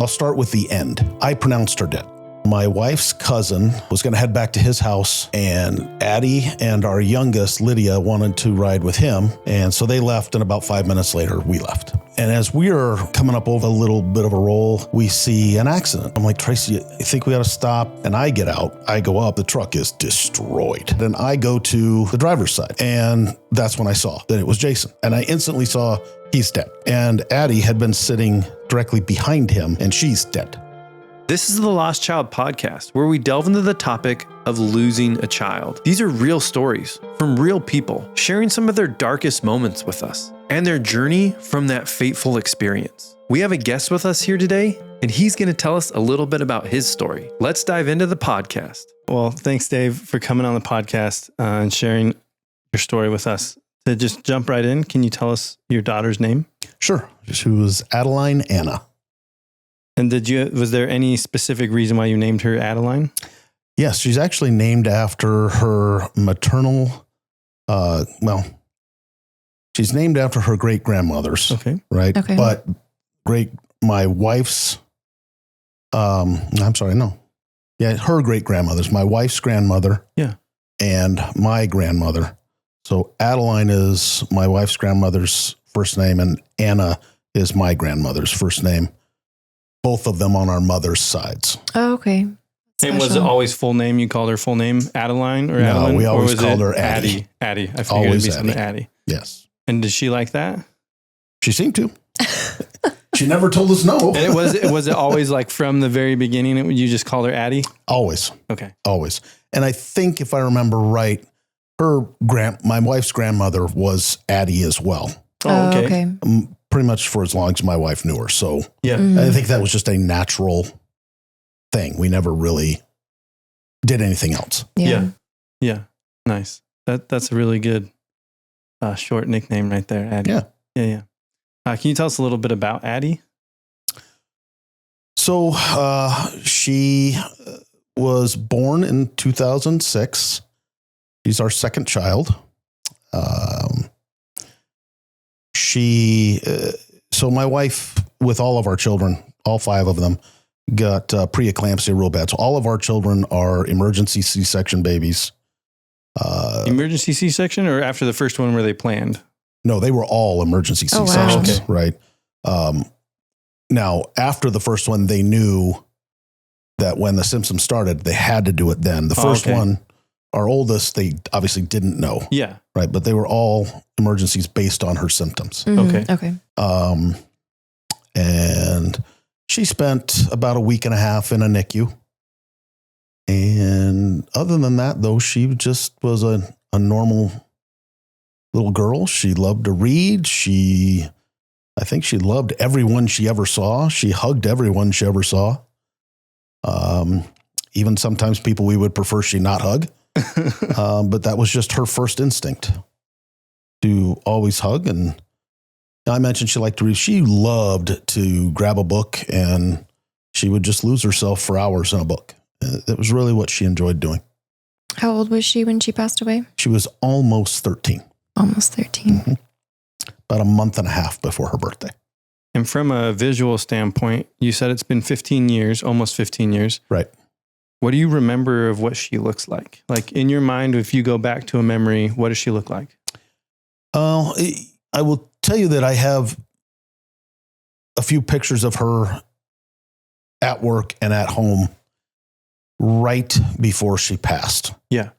I'll start with the end. I pronounced her dead. My wife's cousin was going to head back to his house, and Addie and our youngest, Lydia, wanted to ride with him. And so they left, and about 5 minutes later, we left. And as we are coming up over a little bit of a roll, we see an accident. I'm like, Tracy, I think we got to stop. And I get out, I go up, the truck is destroyed. Then I go to the driver's side, and that's when I saw that it was Jason. And I instantly saw he's dead. And Addie had been sitting directly behind him, and she's dead. This is the Lost Child podcast, where we delve into the topic of losing a child. These are real stories from real people sharing some of their darkest moments with us and their journey from that fateful experience. We have a guest with us here today, and he's going to tell us a little bit about his story. Let's dive into the podcast. Well, thanks, Dave, for coming on the podcast and sharing your story with us. To just jump right in, can you tell us your daughter's name? Sure. She was Adeline Anna. And was there any specific reason why you named her Adeline? Yes, she's actually named after her maternal, she's named after her great-grandmothers. Okay. Right? Okay. But my wife's, her great-grandmothers, my wife's grandmother. Yeah. And my grandmother. So Adeline is my wife's grandmother's first name, and Anna is my grandmother's first name. Both of them on our mother's sides. Oh, okay. And was it always full name? You called her full name Adeline or Adeline? No, we always called her Addie. Addie. I figured Always it'd be something Addie. Addie. Yes. And did she like that? She seemed to. She never told us no. And was it always like from the very beginning, you just called her Addie? Always. Okay. Always. And I think if I remember right, my wife's grandmother was Addie as well. Oh, okay. Pretty much for as long as my wife knew her. So yeah, I think that was just a natural thing. We never really did anything else. Yeah. Nice. That's a really good short nickname right there, Addie. Yeah. Can you tell us a little bit about Addie? So she was born in 2006. She's our second child. So my wife, with all of our children, all 5 of them, got preeclampsia real bad. So all of our children are emergency C-section babies. Emergency C-section, or after the first one were they planned? No, they were all emergency C-sections, right? Now, after the first one, they knew that when the symptoms started, they had to do it then. The first one, our oldest, they obviously didn't know. Yeah. Right. But they were all emergencies based on her symptoms. Mm-hmm. Okay. And she spent about a week and a half in a NICU. And other than that, though, she just was a normal little girl. She loved to read. I think she loved everyone she ever saw. She hugged everyone she ever saw. Even sometimes people we would prefer she not hug. But that was just her first instinct to always hug. And I mentioned she liked to read. She loved to grab a book, and she would just lose herself for hours in a book. It was really what she enjoyed doing. How old was she when she passed away? She was almost 13. Almost 13. Mm-hmm. About a month and a half before her birthday. And from a visual standpoint, you said it's been 15 years, almost 15 years. Right. What do you remember of what she looks like? Like in your mind, if you go back to a memory, what does she look like? I will tell you that I have a few pictures of her at work and at home right before she passed. Yeah.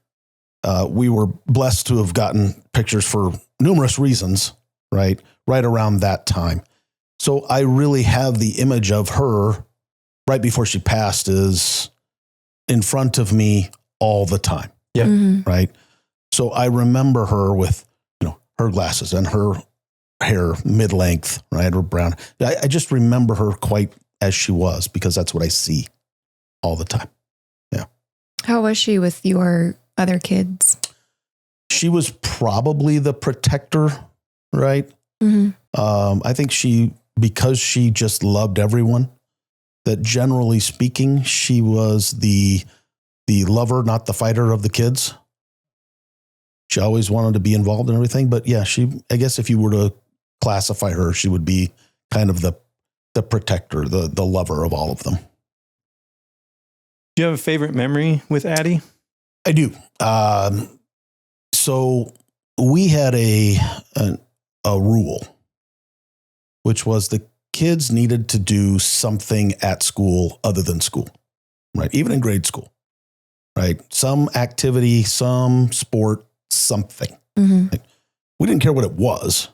We were blessed to have gotten pictures for numerous reasons, right around that time. So I really have the image of her right before she passed is in front of me all the time. Yeah. Mm-hmm. Right. So I remember her with, her glasses and her hair mid-length, right? Or brown. I just remember her quite as she was because that's what I see all the time. Yeah. How was she with your other kids? She was probably the protector, right? Mm-hmm. I think because she just loved everyone, that generally speaking, she was the lover, not the fighter of the kids. She always wanted to be involved in everything. But yeah, I guess if you were to classify her, she would be kind of the the protector, the lover of all of them. Do you have a favorite memory with Addie? I do. So we had a rule, which was the kids needed to do something at school other than school, right? Even in grade school, right? Some activity, some sport, something. Mm-hmm. Right? We didn't care what it was,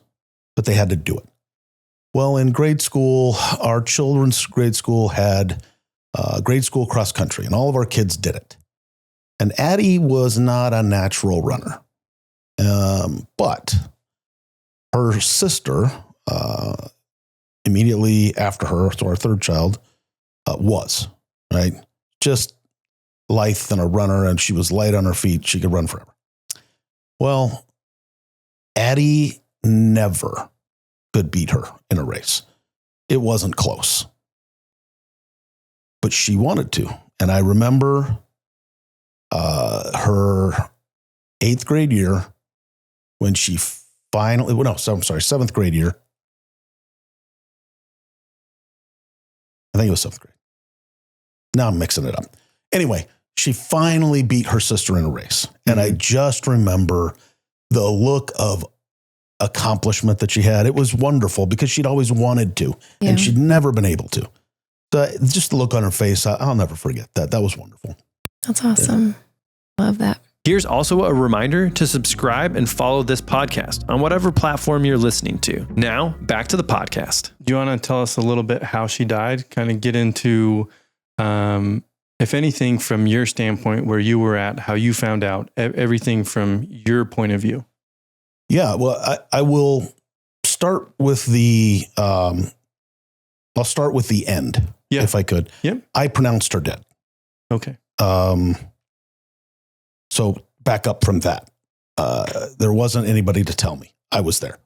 but they had to do it. Well, in grade school, our children's grade school had grade school cross country, and all of our kids did it. And Addie was not a natural runner, but her sister, immediately after her, so our third child, was, right? Just lithe and a runner, and she was light on her feet. She could run forever. Well, Addie never could beat her in a race. It wasn't close. But she wanted to. And I remember her 8th grade year when she finally, seventh grade year. I think it was 7th grade. Now I'm mixing it up. Anyway, she finally beat her sister in a race. And I just remember the look of accomplishment that she had. It was wonderful because she'd always wanted to, and she'd never been able to. So just the look on her face, I'll never forget that. That was wonderful. That's awesome. Yeah. Love that. Here's also a reminder to subscribe and follow this podcast on whatever platform you're listening to. Now, back to the podcast. Do you want to tell us a little bit how she died? Kind of get into, if anything, from your standpoint, where you were at, how you found out, everything from your point of view. Yeah, well, I will start with the, I'll start with the end, if I could. Yep. I pronounced her dead. Okay. So back up from that. There wasn't anybody to tell me. I was there.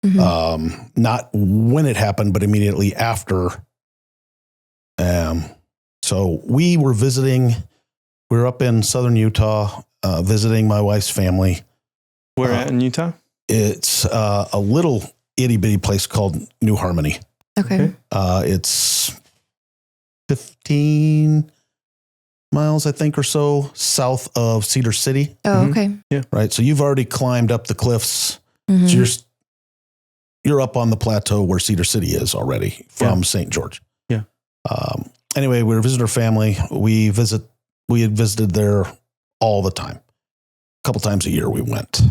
Mm-hmm. Not when it happened, but immediately after. So we were visiting, we were up in southern Utah, visiting my wife's family. Where at in Utah? It's a little itty bitty place called New Harmony. Okay. It's 15 miles, I think, or so south of Cedar City. Oh, okay. Yeah. Right. So you've already climbed up the cliffs. Mm-hmm. So you're up on the plateau where Cedar City is already from St. George. Yeah. Anyway, we were visiting her family. We had visited there all the time. A couple times a year we went.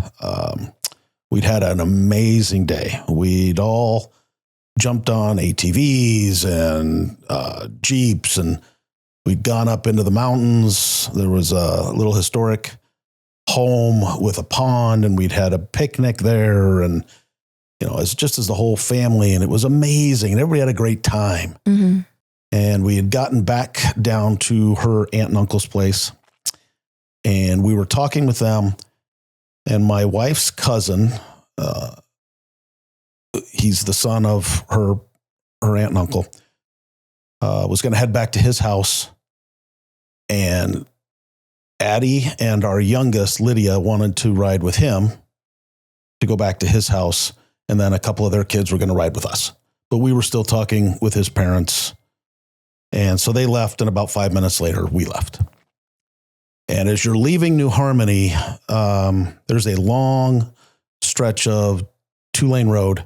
We'd had an amazing day. We'd all jumped on ATVs and Jeeps, and we'd gone up into the mountains. There was a little historic home with a pond, and we'd had a picnic there. And, it's just as the whole family, and it was amazing. And everybody had a great time. Mm-hmm. And we had gotten back down to her aunt and uncle's place, and we were talking with them. And my wife's cousin, he's the son of her aunt and uncle, was going to head back to his house. And Addie and our youngest, Lydia, wanted to ride with him to go back to his house. And then a couple of their kids were going to ride with us. But we were still talking with his parents. And so they left, and about 5 minutes later, we left. And as you're leaving New Harmony, there's a long stretch of 2-lane road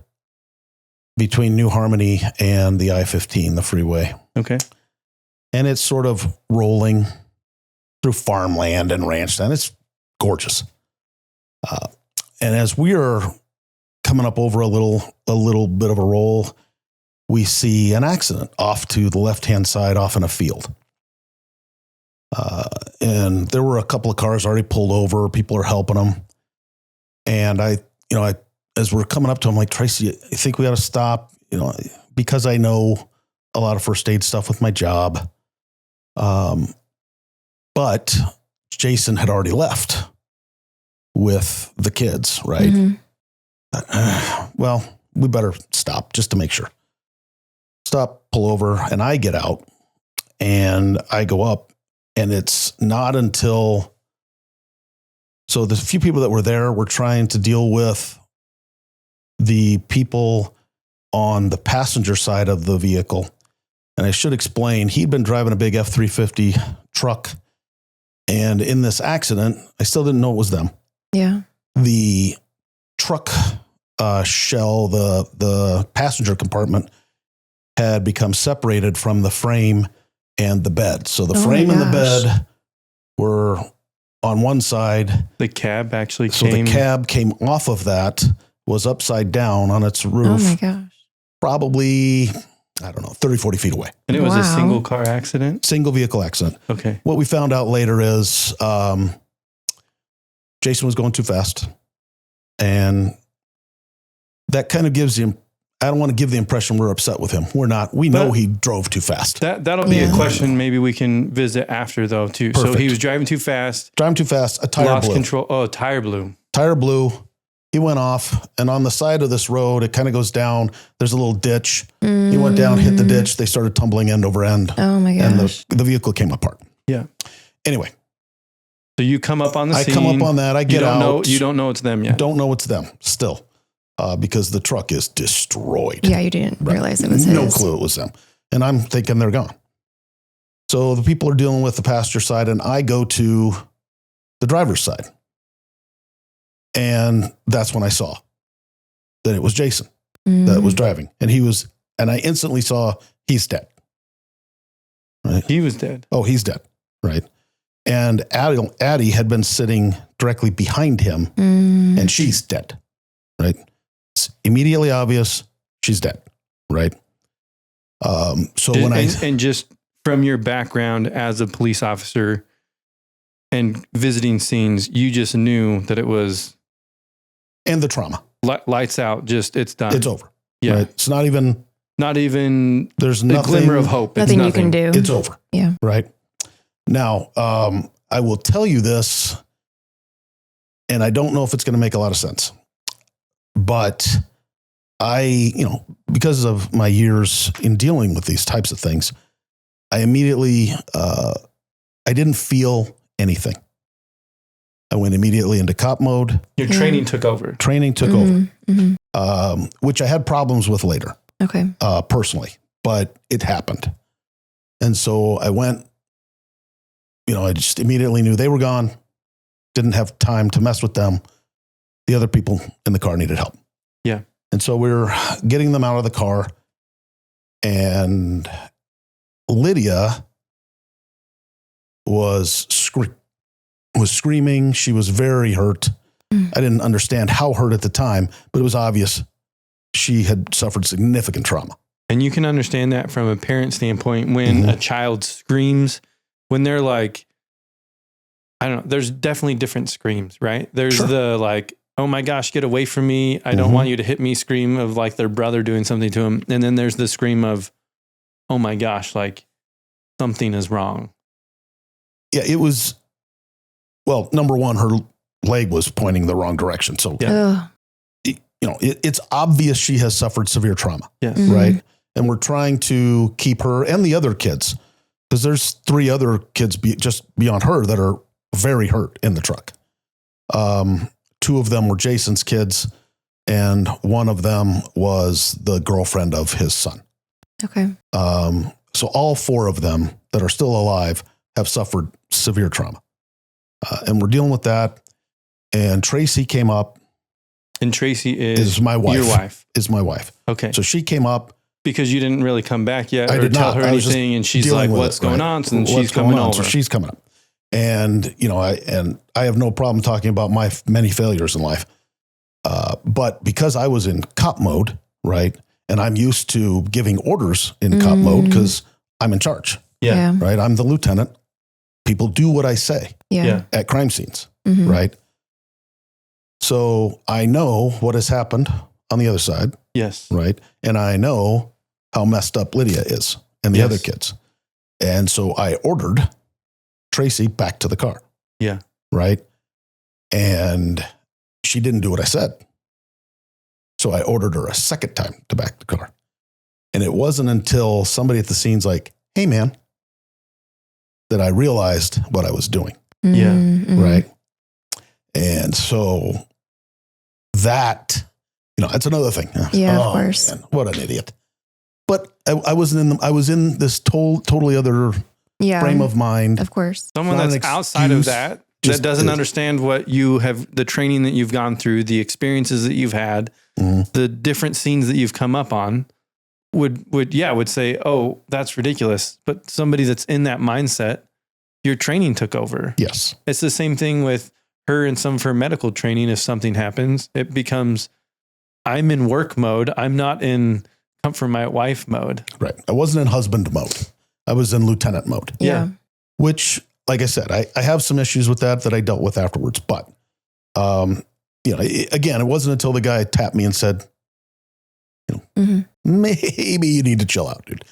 between New Harmony and the I-15, the freeway. Okay. And it's sort of rolling through farmland and ranch land. It's gorgeous. And as we are coming up over a little bit of a roll, we see an accident off to the left-hand side off in a field. And there were a couple of cars already pulled over. People are helping them. And I, as we're coming up to him, like, Tracy, I think we got to stop, because I know a lot of first aid stuff with my job. But Jason had already left with the kids, right? Mm-hmm. Well, we better stop just to make sure. Stop, pull over, and I get out and I go up, and it's not until, so the few people that were there were trying to deal with the people on the passenger side of the vehicle. And I should explain, he'd been driving a big F-350 truck. And in this accident, I still didn't know it was them. Yeah. The truck shell, the passenger compartment had become separated from the frame and the bed. So the frame and the bed were on one side. The cab actually So the cab came off of that, was upside down on its roof. Oh my gosh. Probably, I don't know, 30, 40 feet away. And it was a single car accident? Single vehicle accident. Okay. What we found out later is Jason was going too fast. And that kind of gives him, I don't want to give the impression we're upset with him. We're not. We know he drove too fast. That'll be a question maybe we can visit after, though, too. Perfect. So he was driving too fast. Driving too fast. A tire lost blew. control. Oh, a tire blew. Tire blew. He went off. And on the side of this road, it kind of goes down. There's a little ditch. He went down, hit the ditch. They started tumbling end over end. Oh my gosh. And the vehicle came apart. Yeah. Anyway. So you come up on the scene. I come up on that. I get out. You don't know it's them yet. Don't know it's them still. Because the truck is destroyed. Yeah, you didn't realize it was his. No clue it was them. And I'm thinking they're gone. So the people are dealing with the passenger side, and I go to the driver's side. And that's when I saw that it was Jason that was driving. And I instantly saw he's dead. Right? He was dead. Oh, he's dead. Right. And Addie had been sitting directly behind him, and she's dead. Right. It's immediately obvious she's dead, right? And just from your background as a police officer and visiting scenes, you just knew that it was, and the trauma, lights out. Just it's done. It's over. Yeah, right? It's not even. There's the nothing, glimmer of hope. Nothing you can do. It's over. Yeah. Right. Now, I will tell you this, and I don't know if it's going to make a lot of sense. But because of my years in dealing with these types of things, I immediately, I didn't feel anything. I went immediately into cop mode. Your training took over. Training took over, which I had problems with later. Okay. Personally, but it happened. And so I went, I just immediately knew they were gone. Didn't have time to mess with them. The other people in the car needed help. Yeah. And so we're getting them out of the car, and Lydia was screaming. She was very hurt. I didn't understand how hurt at the time, but it was obvious she had suffered significant trauma. And you can understand that from a parent standpoint when a child screams, when they're like, I don't know, there's definitely different screams, right? There's the like, oh my gosh, get away from me. I don't want you to hit me scream of like their brother doing something to him. And then there's the scream of, oh my gosh, like something is wrong. Yeah, it was, well, number one, her leg was pointing the wrong direction. So, it's obvious she has suffered severe trauma. Yes. Right. And we're trying to keep her and the other kids, because there's 3 other kids just beyond her that are very hurt in the truck. 2 of them were Jason's kids, and one of them was the girlfriend of his son. Okay. So all 4 of them that are still alive have suffered severe trauma. And we're dealing with that. And Tracy came up. And Tracy is my wife. Your wife. Is my wife. Okay. So she came up. Because you didn't really come back yet I or did tell not. her anything. And she's like, what's going on? So then she's coming over. So she's coming up. And, I have no problem talking about my many failures in life. But because I was in cop mode, right, and I'm used to giving orders in cop mode because I'm in charge. Yeah. Right. I'm the lieutenant. People do what I say at crime scenes. Right. So I know what has happened on the other side. Yes. Right. And I know how messed up Lydia is and the other kids. And so I ordered Tracy back to the car. Yeah. Right. And she didn't do what I said. So I ordered her a second time to back the car. And it wasn't until somebody at the scene's like, hey, man, that I realized what I was doing. Yeah. Right. And so that, that's another thing. Yeah, of course. Man, what an idiot. But I was in this totally other frame of mind. Of course. Someone Not an that's outside of excuse, that just doesn't is. understand what you have, the training that you've gone through, the experiences that you've had, the different scenes that you've come up on would say, oh, that's ridiculous. But somebody that's in that mindset, your training took over. Yes. It's the same thing with her and some of her medical training. If something happens, it becomes, I'm in work mode. I'm not in comfort my wife mode. Right. I wasn't in husband mode. I was in lieutenant mode. Yeah. Which, like I said, I have some issues with that I dealt with afterwards. But, again, it wasn't until the guy tapped me and said, maybe you need to chill out, dude.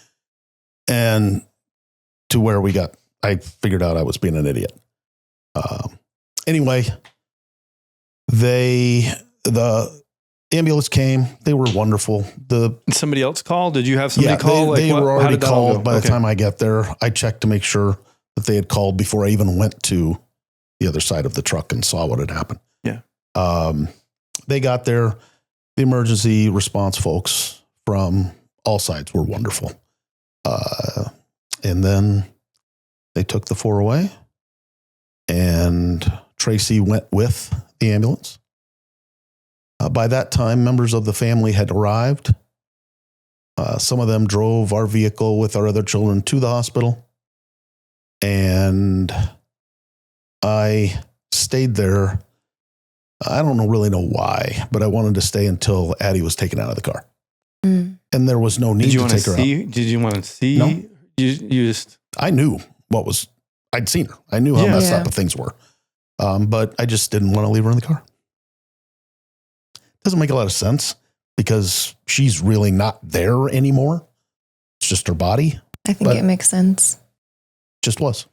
And to where I figured out I was being an idiot. Anyway, the ambulance came. They were wonderful. Somebody else called? Did you have somebody call? They were already called by the Okay. time I get there. I checked to make sure that they had called before I even went to the other side of the truck and saw what had happened. Yeah. They got there. The emergency response folks from all sides were wonderful. And then they took the 4 away, and Tracy went with the ambulance. By that time, members of the family had arrived. Some of them drove our vehicle with our other children to the hospital. And I stayed there. I don't really know why, but I wanted to stay until Addie was taken out of the car. And there was no need to take her out. Did you want to see? No. You just... I knew I'd seen her. I knew how messed up things were. But I just didn't want to leave her in the car. Doesn't make a lot of sense because she's really not there anymore. It's just her body. I think it makes sense. Just was.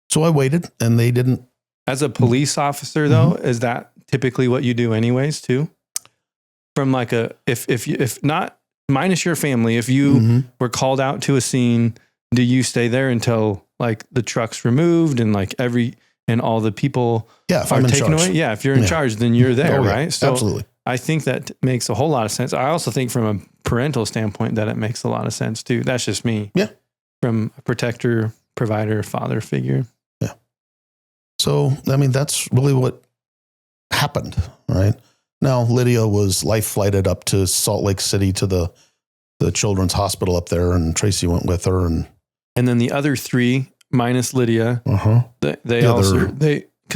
So I waited, and they didn't. As a police officer, though, is that typically what you do anyways, too? From like if not, minus your family, if you were called out to a scene, do you stay there until like the truck's removed and like all the people if are I'm in taken charge. away? Yeah, if you're in charge, then you're there, Oh, yeah. right? So Absolutely. I think that makes a whole lot of sense. I also think from a parental standpoint that it makes a lot of sense, too. That's just me. Yeah. From a protector, provider, father figure. Yeah. So, I mean, that's really what happened, right? Now, Lydia was life flighted up to Salt Lake City to the children's hospital up there, and Tracy went with her. And then the other 3, minus Lydia, because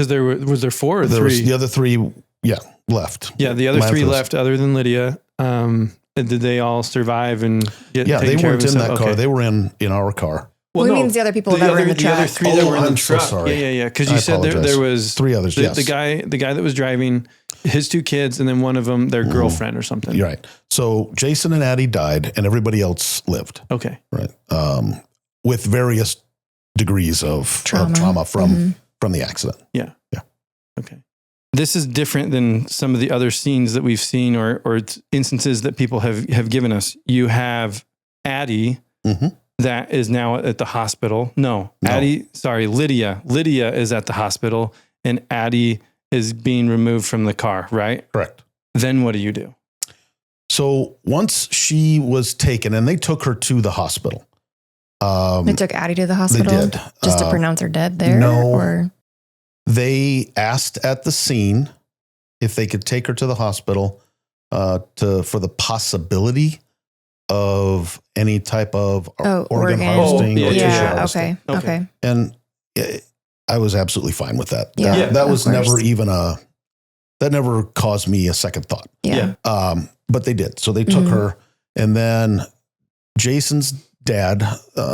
was there 4 or 3? The other 3, left. Yeah, the other 3 left other than Lydia. Did they all survive and get taken they care weren't of? in that car. They were in our car. Well, means the other people that were in the truck. The other 3 that were in the I'm so truck. sorry. Yeah. Because you said there was 3 others. Yes. The guy that was driving, his 2 kids, and then one of them, their girlfriend or something. You're right. So Jason and Addie died, and everybody else lived. Okay. Right. With various degrees of trauma from the accident. Yeah. Okay. This is different than some of the other scenes that we've seen or instances that people have given us. You have Addie that is now at the hospital. No. Lydia. Lydia is at the hospital, and Addie is being removed from the car, right? Correct. Then what do you do? So once she was taken, and they took her to the hospital. They took Addie to the hospital? They did. Just to pronounce her dead there? No. Or? They asked at the scene if they could take her to the hospital for the possibility of any type of organ harvesting or tissue harvesting. Okay. And I was absolutely fine with that. Yeah, that was never even that never caused me a second thought. Yeah. But they did. So they took her, and then Jason's dad,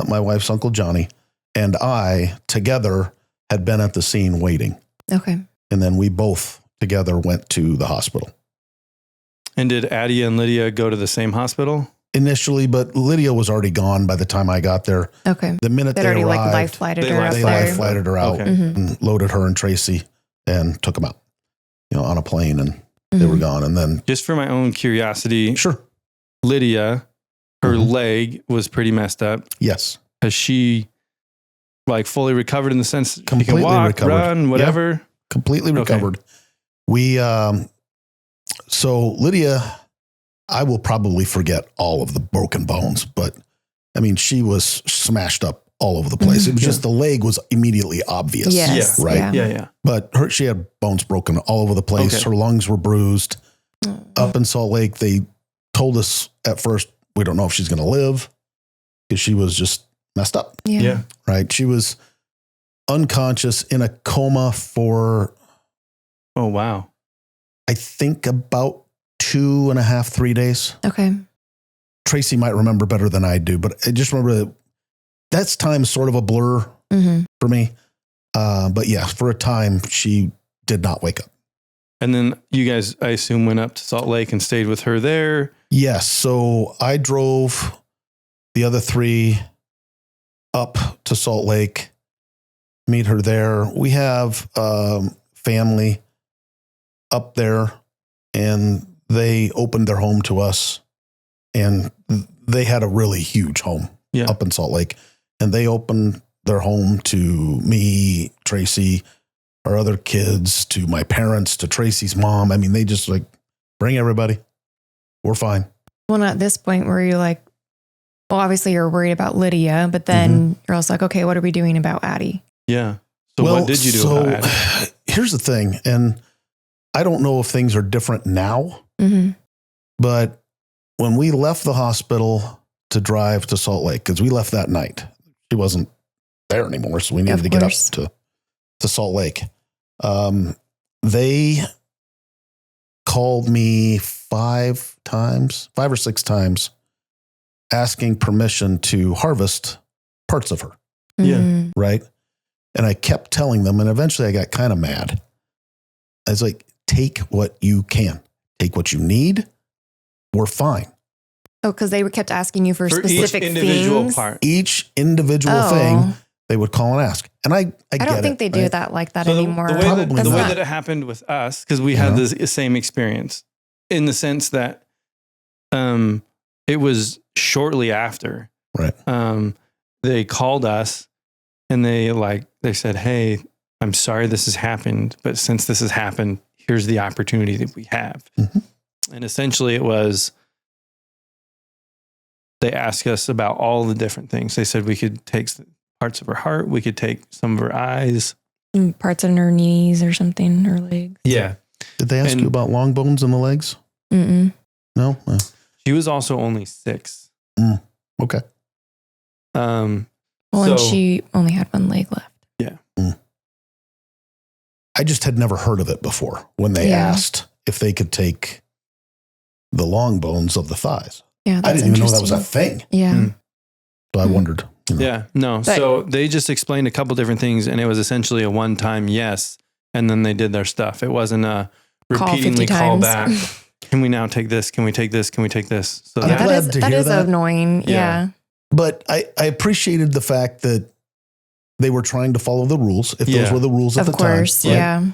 my wife's Uncle Johnny, and I together had been at the scene waiting. Okay. And then we both together went to the hospital. And did Addie and Lydia go to the same hospital? Initially, but Lydia was already gone by the time I got there. Okay. The minute They'd they already arrived, life flighted her up they there. life flighted her out and loaded her and Tracy and took them out, on a plane, and they were gone. And then, just for my own curiosity, sure, Lydia, her leg was pretty messed up. Yes. Has she like fully recovered in the sense Completely she can walk, recovered. run, whatever? Yeah, completely recovered. We, so Lydia I will probably forget all of the broken bones, but I mean, she was smashed up all over the place. It was just the leg was immediately obvious. Yes. Right. Yeah. But she had bones broken all over the place. Okay. Her lungs were bruised. Up in Salt Lake, they told us at first, we don't know if she's going to live because she was just messed up. Yeah. Right. She was unconscious in a coma for, Oh, wow. I think about 2.5, 3 days. Okay. Tracy might remember better than I do, but I just remember that's time sort of a blur for me. But yeah, for a time, she did not wake up. And then you guys, I assume, went up to Salt Lake and stayed with her there. Yes. So I drove the other 3 up to Salt Lake, meet her there. We have family up there, and they opened their home to us, and they had a really huge home up in Salt Lake, and they opened their home to me, Tracy, our other kids, to my parents, to Tracy's mom. I mean, they just like, bring everybody. We're fine. Well, at this point, were you like, well, obviously you're worried about Lydia, but then you're also like, okay, what are we doing about Addie? Yeah. So what did you do about Addie? Here's the thing, and I don't know if things are different now, but when we left the hospital to drive to Salt Lake, because we left that night, she wasn't there anymore, so we needed to get up to Salt Lake. They called me 5 or 6 times, asking permission to harvest parts of her. Yeah. Right. And I kept telling them, and eventually I got kind of mad. I was like, take what you can, take what you need. We're fine. Oh, because they kept asking you for specific each individual things. part. Each individual thing they would call and ask. And I don't think they do that like that anymore. The way that it happened with us, because we had the same experience in the sense that it was shortly after. Right. They called us and they said, hey, I'm sorry this has happened, but since this has happened, here's the opportunity that we have. And essentially it was, they asked us about all the different things. They said we could take parts of her heart. We could take some of her eyes. Parts of her knees or something, her legs. Yeah. Did they ask you about long bones in the legs? No? She was also only 6. Okay. And she only had 1 leg left. Yeah. I just had never heard of it before when they asked if they could take the long bones of the thighs. Yeah, I didn't even know that was a thing. Yeah. So I wondered. Yeah, no. But, so they just explained a couple different things, and it was essentially a one-time yes, and then they did their stuff. It wasn't a repeatedly call back. Can we now take this? Can we take this? Can we take this? So I'm glad to that hear is that. annoying. Yeah. But I appreciated the fact that they were trying to follow the rules, if those were the rules at the time. Of course, yeah.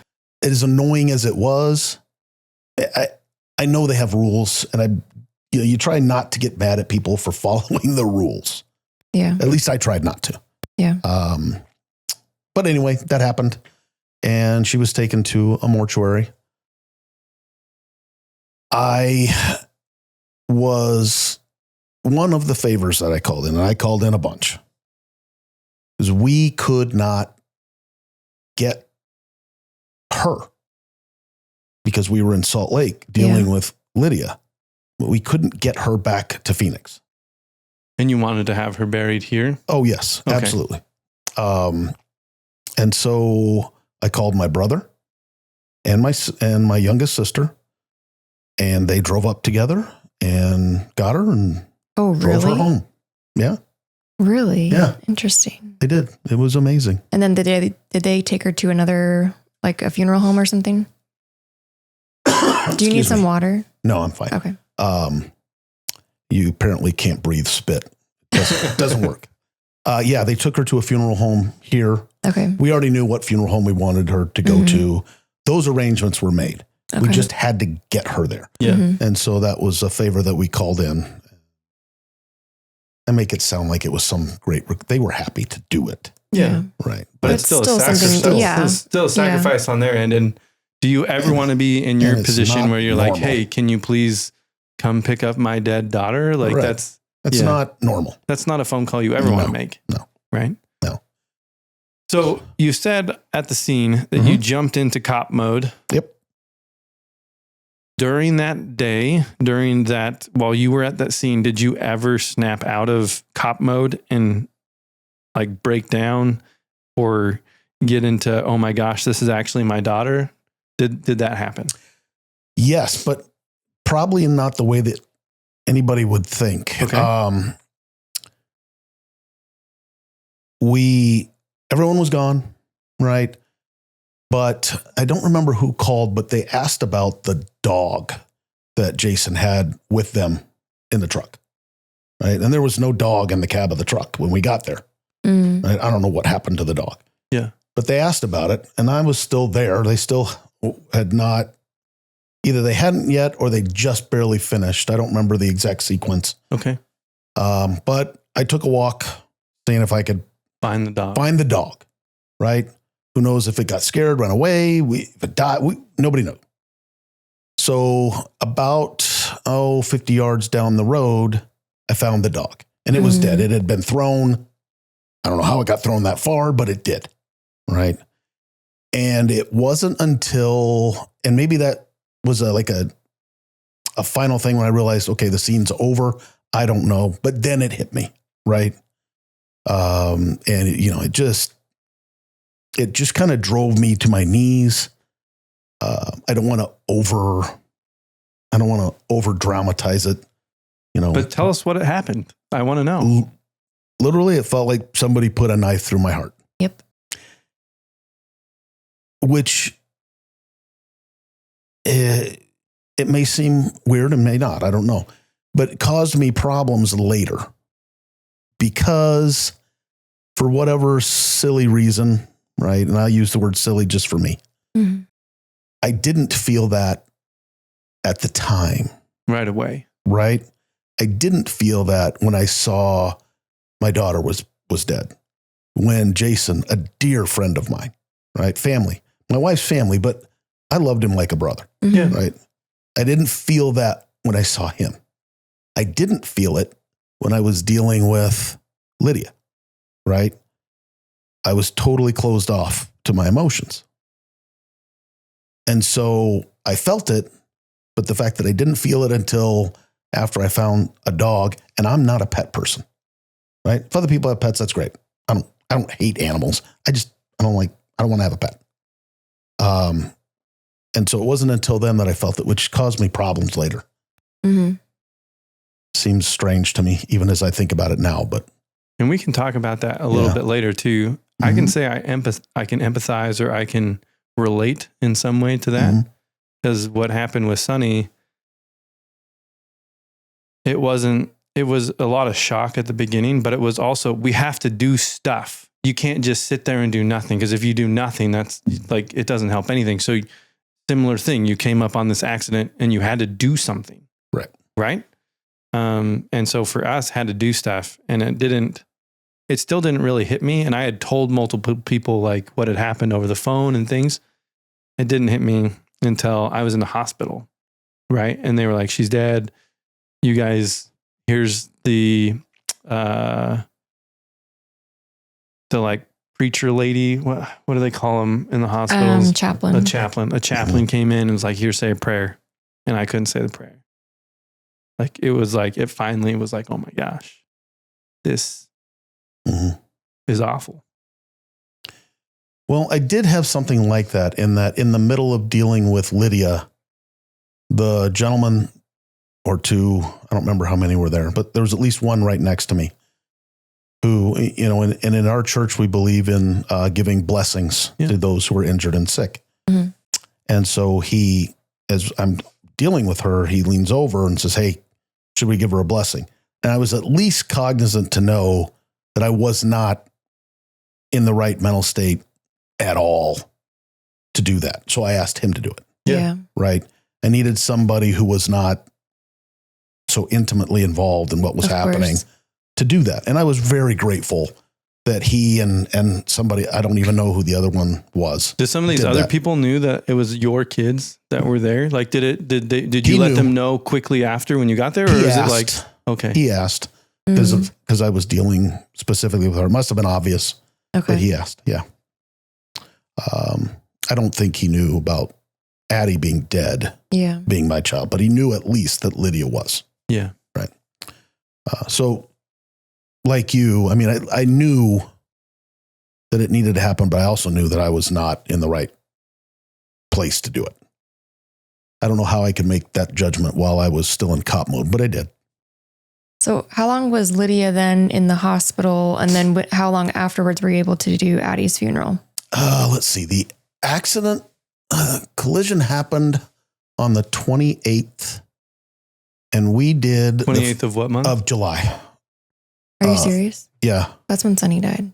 As annoying as it was, I know they have rules, and you try not to get mad at people for following the rules. Yeah. At least I tried not to. Yeah. But anyway, that happened, and she was taken to a mortuary. I was one of the favors that I called in, and I called in a bunch, because we could not get her because we were in Salt Lake dealing with Lydia. But we couldn't get her back to Phoenix. And you wanted to have her buried here? Oh, yes, absolutely. And so I called my brother and my youngest sister, and they drove up together and got her and drove her home. Yeah. Really? Yeah. Interesting. They did. It was amazing. And then did they take her to another, like a funeral home or something? Do you need some water? No, I'm fine. Okay. You apparently can't breathe spit. It doesn't work. Yeah, they took her to a funeral home here. Okay. We already knew what funeral home we wanted her to go to. Those arrangements were made. Okay. We just had to get her there. Yeah. And so that was a favor that we called in. I make it sound like it was some great, they were happy to do it. Yeah. Right. But it's still a something. still a sacrifice on their end. And do you ever want to be in your it's position not where you're normal. like, hey, can you please come pick up my dead daughter. Like Right. that's That's Yeah. not normal. That's not a phone call you ever want to make. No. Right? No. So you said at the scene that you jumped into cop mode. Yep. During that day, while you were at that scene, did you ever snap out of cop mode and like break down or get into, oh my gosh, this is actually my daughter? Did that happen? Yes, but probably not the way that anybody would think. Okay. Everyone was gone, right? But I don't remember who called, but they asked about the dog that Jason had with them in the truck, right? And there was no dog in the cab of the truck when we got there. Right? I don't know what happened to the dog. Yeah. But they asked about it, and I was still there. They still had not, either they hadn't yet or they just barely finished. I don't remember the exact sequence. Okay. But I took a walk, seeing if I could Find the dog, right? Who knows if it got scared, ran away, if it died, nobody knows. So about, 50 yards down the road, I found the dog, and it was dead. It had been thrown. I don't know how it got thrown that far, but it did, right? And it wasn't until, and maybe that was a final thing when I realized, okay, the scene's over. I don't know. But then it hit me, right? And it just kind of drove me to my knees. I don't want to over dramatize it, But tell us what happened. I want to know. Literally, it felt like somebody put a knife through my heart. Yep. Which it may seem weird and may not. I don't know. But it caused me problems later because for whatever silly reason, right? And I use the word silly just for me. Mm-hmm. I didn't feel that at the time. Right away. Right? I didn't feel that when I saw my daughter was dead. When Jason, a dear friend of mine, right? Family, my wife's family, but I loved him like a brother, Yeah. right? I didn't feel that when I saw him. I didn't feel it when I was dealing with Lydia, right? I was totally closed off to my emotions. And so I felt it, but the fact that I didn't feel it until after I found a dog, and I'm not a pet person, right? If other people have pets, that's great. I don't hate animals. I don't want to have a pet. And so it wasn't until then that I felt it, which caused me problems later. Mm-hmm. Seems strange to me, even as I think about it now, but. And we can talk about that a little bit later too. Mm-hmm. I can say I can empathize or I can relate in some way to that. Because what happened with Sonny, it was a lot of shock at the beginning, but it was also, we have to do stuff. You can't just sit there and do nothing. Because if you do nothing, that's like, it doesn't help anything. So similar thing, you came up on this accident and you had to do something. Right. And so for us, had to do stuff, and it still didn't really hit me. And I had told multiple people like what had happened over the phone and things. It didn't hit me until I was in the hospital. Right. And they were like, she's dead. You guys, here's the like preacher lady. What do they call them in the hospitals? Chaplain. A chaplain came in and was like, here, say a prayer. And I couldn't say the prayer. Like, it was like, it finally was like, oh my gosh, this is awful. Well, I did have something like that in the middle of dealing with Lydia, the gentleman or two, I don't remember how many were there, but there was at least one right next to me who, and in our church, we believe in giving blessings to those who are injured and sick. Mm-hmm. And so he, as I'm dealing with her, he leans over and says, hey, should we give her a blessing? And I was at least cognizant to know that I was not in the right mental state at all to do that. So I asked him to do it. Yeah. Right. I needed somebody who was not so intimately involved in what was happening to do that. And I was very grateful that he and somebody, I don't even know who the other one was. Did some of these did other that. people knew that it was your kids that were there? Like, did you He let knew. them know quickly after when you got there, or He is asked. it like okay? He asked because I was dealing specifically with her. It must have been obvious, Okay. but he asked. Yeah. I don't think he knew about Addie being dead, Yeah. being my child, but he knew at least that Lydia was. Yeah. Right. So, like you, I mean, I knew that it needed to happen, but I also knew that I was not in the right place to do it. I don't know how I could make that judgment while I was still in cop mode, but I did. So how long was Lydia then in the hospital? And then how long afterwards were you able to do Addie's funeral? Let's see. The accident collision happened on the 28th, and we did 28th of what month? of July. Are you serious? Yeah, That's when Sonny died.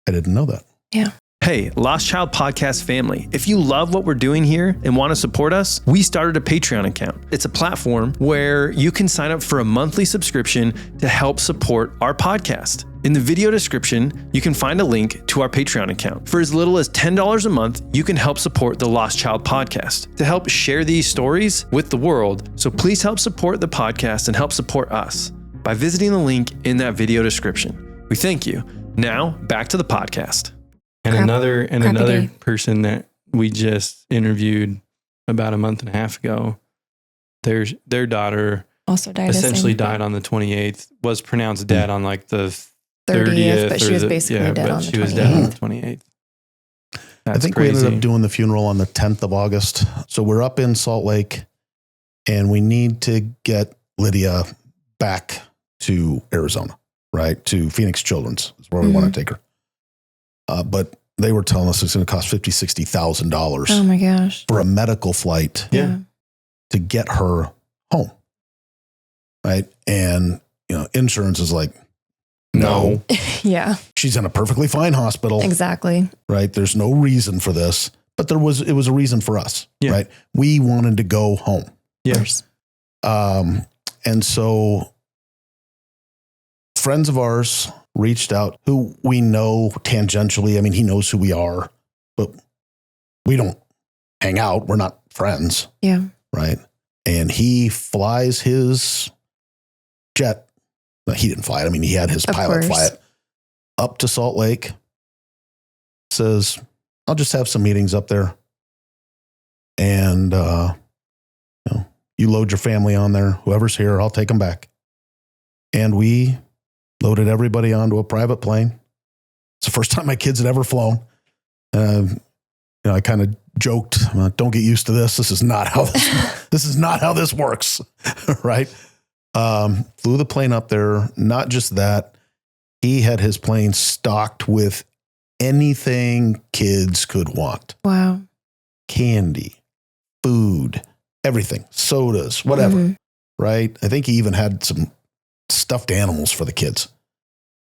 I didn't know that. Yeah. Hey, Lost Child Podcast family. If you love what we're doing here and want to support us, we started a Patreon account. It's a platform where you can sign up for a monthly subscription to help support our podcast. In the video description, you can find a link to our Patreon account. For as little as $10 a month, you can help support the Lost Child Podcast to help share these stories with the world. So please help support the podcast and help support us by visiting the link in that video description. We thank you. Now, back to the podcast. And another day. person that we just interviewed about a month and a half ago, their daughter Also died. essentially died on the 28th, was pronounced dead on like the 30th, but or she was basically dead on the she was dead on 28th. the 28th. I think we ended up doing the funeral on the 10th of August. So we're up in Salt Lake, and we need to get Lydia back to Arizona, right? To Phoenix Children's is where we want to take her. But they were telling us it's going to cost $50,000, $60,000 Oh my gosh. for a medical flight Yeah. to get her home, right? And, insurance is like, no, Yeah, she's in a perfectly fine hospital, exactly. right? There's no reason for this, but it was a reason for us, Yeah. right? We wanted to go home. Yeah. First. And so friends of ours reached out who we know tangentially. I mean, he knows who we are, but we don't hang out. We're not friends, Yeah. right? And he flies his jet. No, he didn't fly it. I mean, he had his Of pilot course. fly it up to Salt Lake. Says, I'll just have some meetings up there. And, you load your family on there. Whoever's here, I'll take them back. And we loaded everybody onto a private plane. It's the first time my kids had ever flown. I kind of joked, "Don't get used to this. This is not how this works." Right? Flew the plane up there. Not just that, he had his plane stocked with anything kids could want: Wow. candy, food, everything, sodas, whatever. Mhm. Right? I think he even had some stuffed animals for the kids.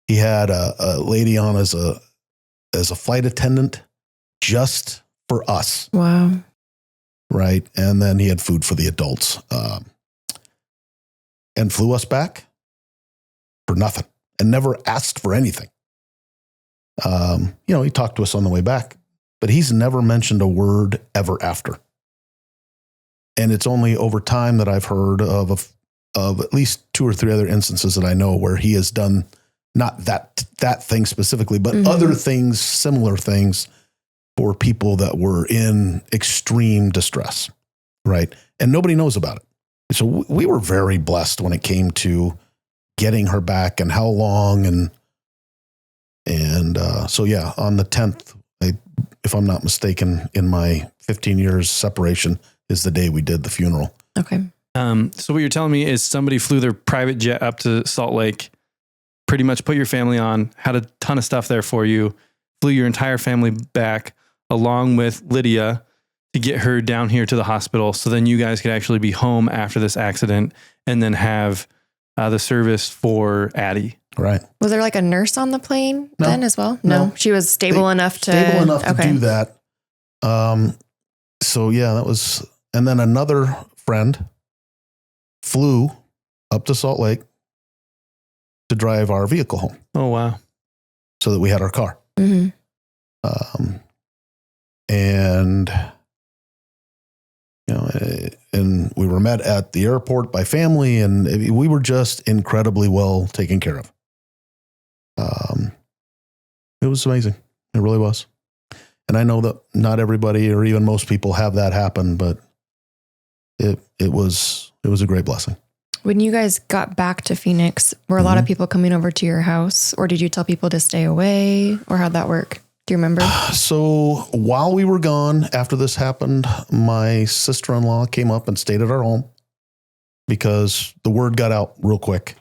He had a lady on as a flight attendant just for us, Wow. right? And then he had food for the adults, and flew us back for nothing and never asked for anything. He talked to us on the way back, but he's never mentioned a word ever after. And it's only over time that I've heard of at least 2 or 3 other instances that I know where he has done not that thing specifically, but other things, similar things for people that were in extreme distress, right? And nobody knows about it. So we were very blessed when it came to getting her back and how long. And so, yeah, on the 10th, if I'm not mistaken, in my 15 years separation is the day we did the funeral. Okay. So what you're telling me is somebody flew their private jet up to Salt Lake, pretty much put your family on, had a ton of stuff there for you, flew your entire family back along with Lydia to get her down here to the hospital. So then you guys could actually be home after this accident and then have the service for Addie. Right. Was there like a nurse on the plane No. then as well? No. She was stable enough to do that. So yeah, that was, and then another friend flew up to Salt Lake to drive our vehicle home. Oh, wow. so that we had our car. Mm-hmm. And and we were met at the airport by family, and we were just incredibly well taken care of. It was amazing. It really was. And I know that not everybody or even most people have that happen, but it was a great blessing. When you guys got back to Phoenix, were a lot of people coming over to your house, or did you tell people to stay away, or how'd that work? Do you remember? So while we were gone, after this happened, my sister-in-law came up and stayed at our home because the word got out real quick.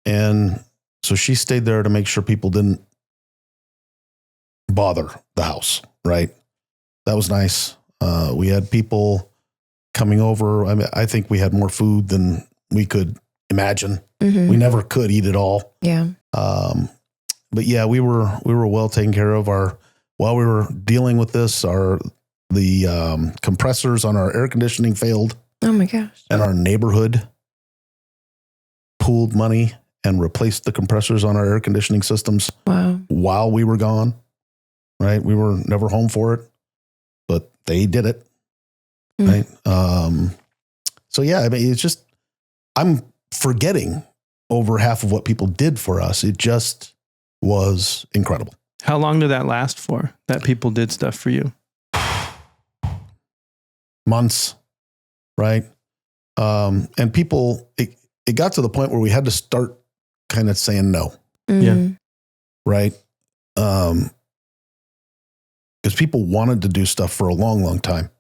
And so she stayed there to make sure people didn't bother the house, right? That was nice. We had people coming over. I mean, I think we had more food than we could imagine. Mm-hmm. We never could eat it all. Yeah. But yeah, we were well taken care of. While we were dealing with this, the compressors on our air conditioning failed. Oh my gosh. And our neighborhood pooled money and replaced the compressors on our air conditioning systems. Wow. While we were gone, right? We were never home for it, but they did it. Right. So yeah, I mean, it's just, I'm forgetting over half of what people did for us. It just was incredible. How long did that last for, that people did stuff for you? Months. Right. And people, it got to the point where we had to start kind of saying no. Yeah. Right. Because people wanted to do stuff for a long, long time.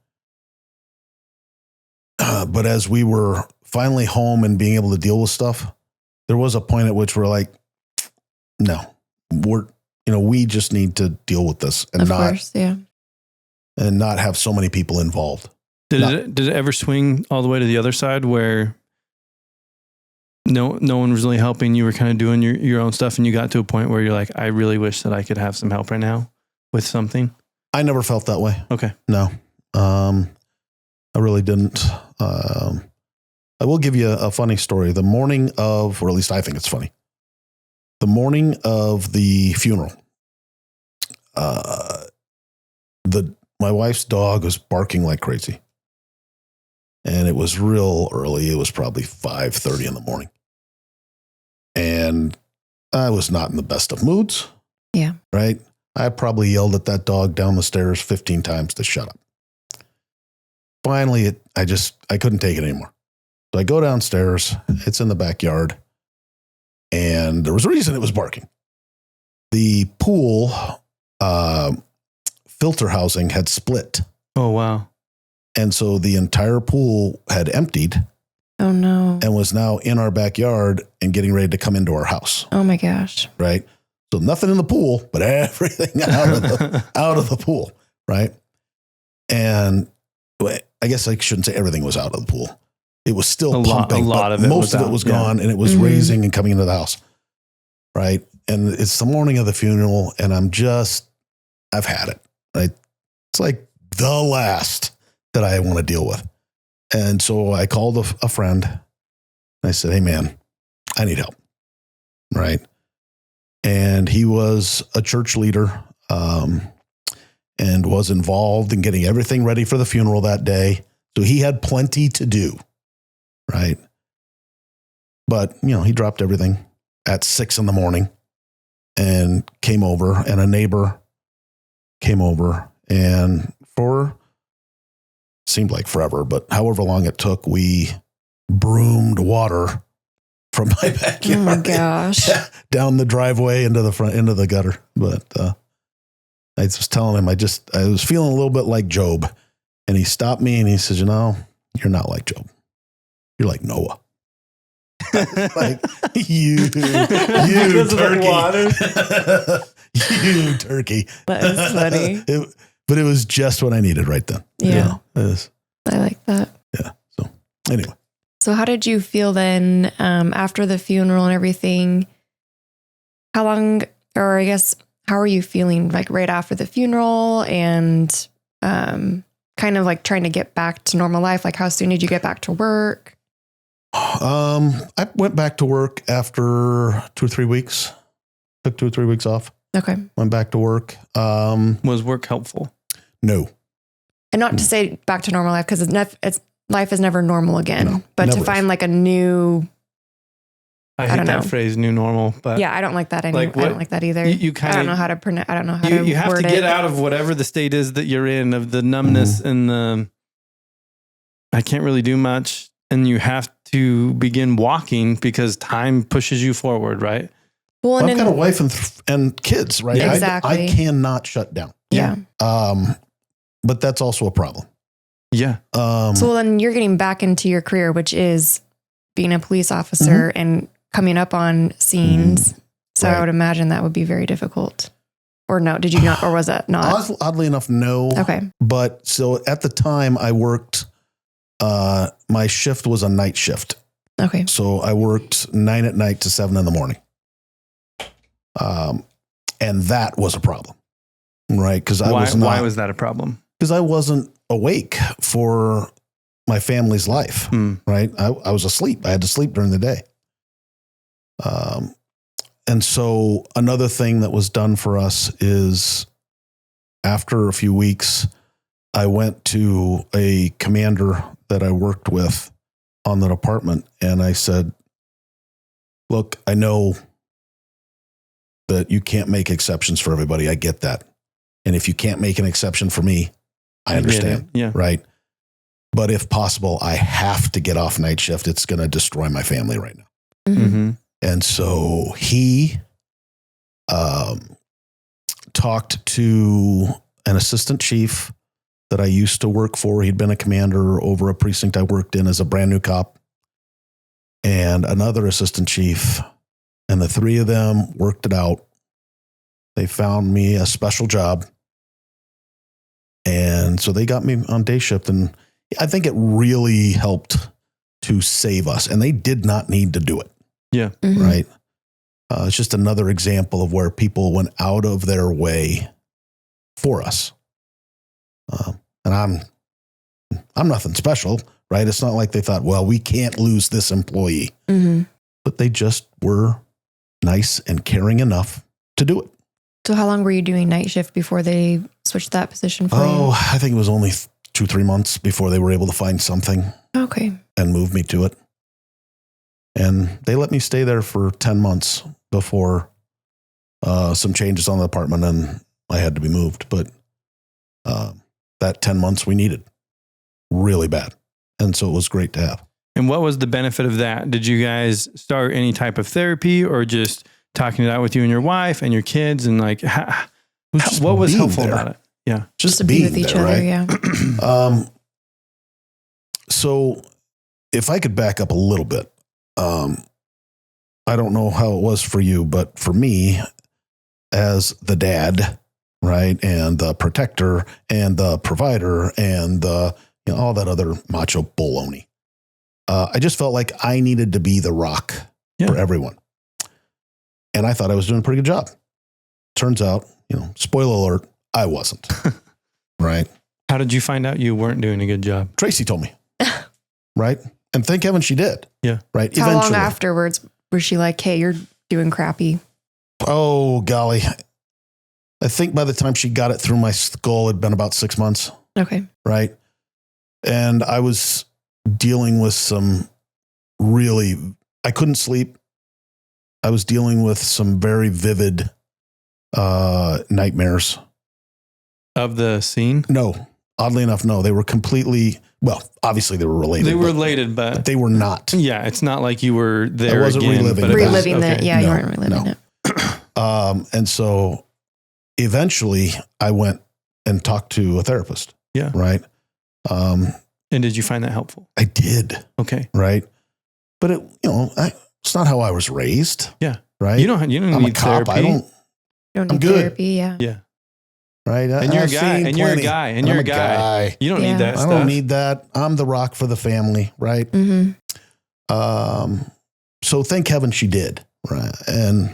But as we were finally home and being able to deal with stuff, there was a point at which we're like, no, we just need to deal with this and not have so many people involved. Did it ever swing all the way to the other side where no one was really helping? You were kind of doing your own stuff, and you got to a point where you're like, I really wish that I could have some help right now with something? I never felt that way. Okay. No. I really didn't. I will give you a funny story. The morning of, or at least I think it's funny, the morning of the funeral, my wife's dog was barking like crazy. And it was real early. It was probably 5:30 in the morning. And I was not in the best of moods. Yeah. Right. I probably yelled at that dog down the stairs 15 times to shut up. Finally, I couldn't take it anymore. So I go downstairs. It's in the backyard. And there was a reason it was barking. The pool filter housing had split. Oh, wow. And so the entire pool had emptied. Oh, no. And was now in our backyard and getting ready to come into our house. Oh, my gosh. Right. So nothing in the pool, but everything out of the pool. Right. And I guess I shouldn't say everything was out of the pool. It was still pumping. A lot of it. Most of it was gone, and it was raising and coming into the house. Right. And it's the morning of the funeral, and I've had it. Right. It's like the last that I want to deal with. And so I called a friend and I said, hey man, I need help. Right. And he was a church leader, and was involved in getting everything ready for the funeral that day. So he had plenty to do. Right. But, he dropped everything at 6 a.m. and came over, and a neighbor came over, and seemed like forever, but however long it took, we broomed water from my backyard. Oh my gosh. Down the driveway into the gutter. But I was telling him, I was feeling a little bit like Job, and he stopped me and he says, you're not like Job. You're like Noah. Like you turkey. You turkey. That is funny. But it was just what I needed right then. Yeah. I like that. Yeah. So anyway. So how did you feel then after the funeral and everything? How long, or I guess, how are you feeling like right after the funeral and kind of like trying to get back to normal life? Like how soon did you get back to work? I went back to work after 2 or 3 weeks. Took 2 or 3 weeks off. Okay. Went back to work. Was work helpful? No. And not to say back to normal life, because life is never normal again. No, but never to find is. like a new, I hate don't that know. phrase, new normal. But yeah, I don't like that anymore. Like I what- don't like that either. you kinda- I don't know how to pronounce. I don't know how to you have word to get it. out of whatever the state is that you're in, of the numbness and the I can't really do much, and you have to begin walking because time pushes you forward, right? Well, and I've got a then, wife and kids, right? Yeah. I Exactly. cannot shut down. yeah. But that's also a problem. Yeah. So then you're getting back into your career, which is being a police officer and coming up on scenes. So Right. I would imagine that would be very difficult. Or no, did you not? Or was that not? Oddly enough, no. Okay. But so at the time I worked, my shift was a night shift. Okay. So I worked 9 at night to 7 in the morning. And that was a problem, right? Because Why was that a problem? because I wasn't awake for my family's life, right? I was asleep. I had to sleep during the day. And so another thing that was done for us is after a few weeks, I went to a commander that I worked with on the department and I said, look, I know that you can't make exceptions for everybody. I get that. And if you can't make an exception for me, I understand. Yeah. Right. But if possible, I have to get off night shift. It's going to destroy my family right now. Mm-hmm. And so he talked to an assistant chief that I used to work for. He'd been a commander over a precinct I worked in as a brand new cop, and another assistant chief. And the three of them worked it out. They found me a special job. And so they got me on day shift. And I think it really helped to save us. And they did not need to do it. Yeah. Mhm. Right. It's just another example of where people went out of their way for us. And I'm nothing special, right? It's not like they thought, well, we can't lose this employee, Mhm. but they just were nice and caring enough to do it. So how long were you doing night shift before they switched that position for Oh, I think it was only 2-3 months before they were able to find something you? Okay. and move me to it. And they let me stay there for 10 months before some changes on the department and I had to be moved. But that 10 months we needed really bad. And so it was great to have. And what was the benefit of that? Did you guys start any type of therapy or just talking it out with you and your wife and your kids? And like, Just what was being helpful there. about it? Yeah. Just to being be with each there, other. right? Yeah. So if I could back up a little bit, I don't know how it was for you, but for me, as the dad, right, and the protector and the provider and the, all that other macho baloney, I just felt like I needed to be the rock for everyone. And I thought I was doing a pretty good job. Turns out, spoiler alert, I wasn't. Right? How did you find out you weren't doing a good job? Tracy told me. Right? And thank heaven she did. Yeah. Right? How long afterwards was she like, hey, you're doing crappy? Oh, golly. I think by the time she got it through my skull, it'd been about 6 months. Okay. Right? And I was dealing with some I couldn't sleep. I was dealing with some very vivid nightmares. Of the scene? No, oddly enough, no. They were completely, obviously they were related. They were related, but they were not. Yeah, it's not like you were there. I wasn't again, reliving but it. it was- Reliving that. okay. Yeah, you No, weren't reliving no. it. And so eventually I went and talked to a therapist. Yeah. Right. And did you find that helpful? I did. Okay. Right. But it's not how I was raised. Yeah. Right. You don't I'm need a cop. therapy. I don't. You don't I'm need good. therapy. Yeah. Yeah. Right. And you're a I've guy. seen And you're a plenty. guy. And I'm you're a a guy. You don't Yeah. need that I stuff. don't need that. I'm the rock for the family. Right. Mm-hmm. So thank heaven she did. Right. And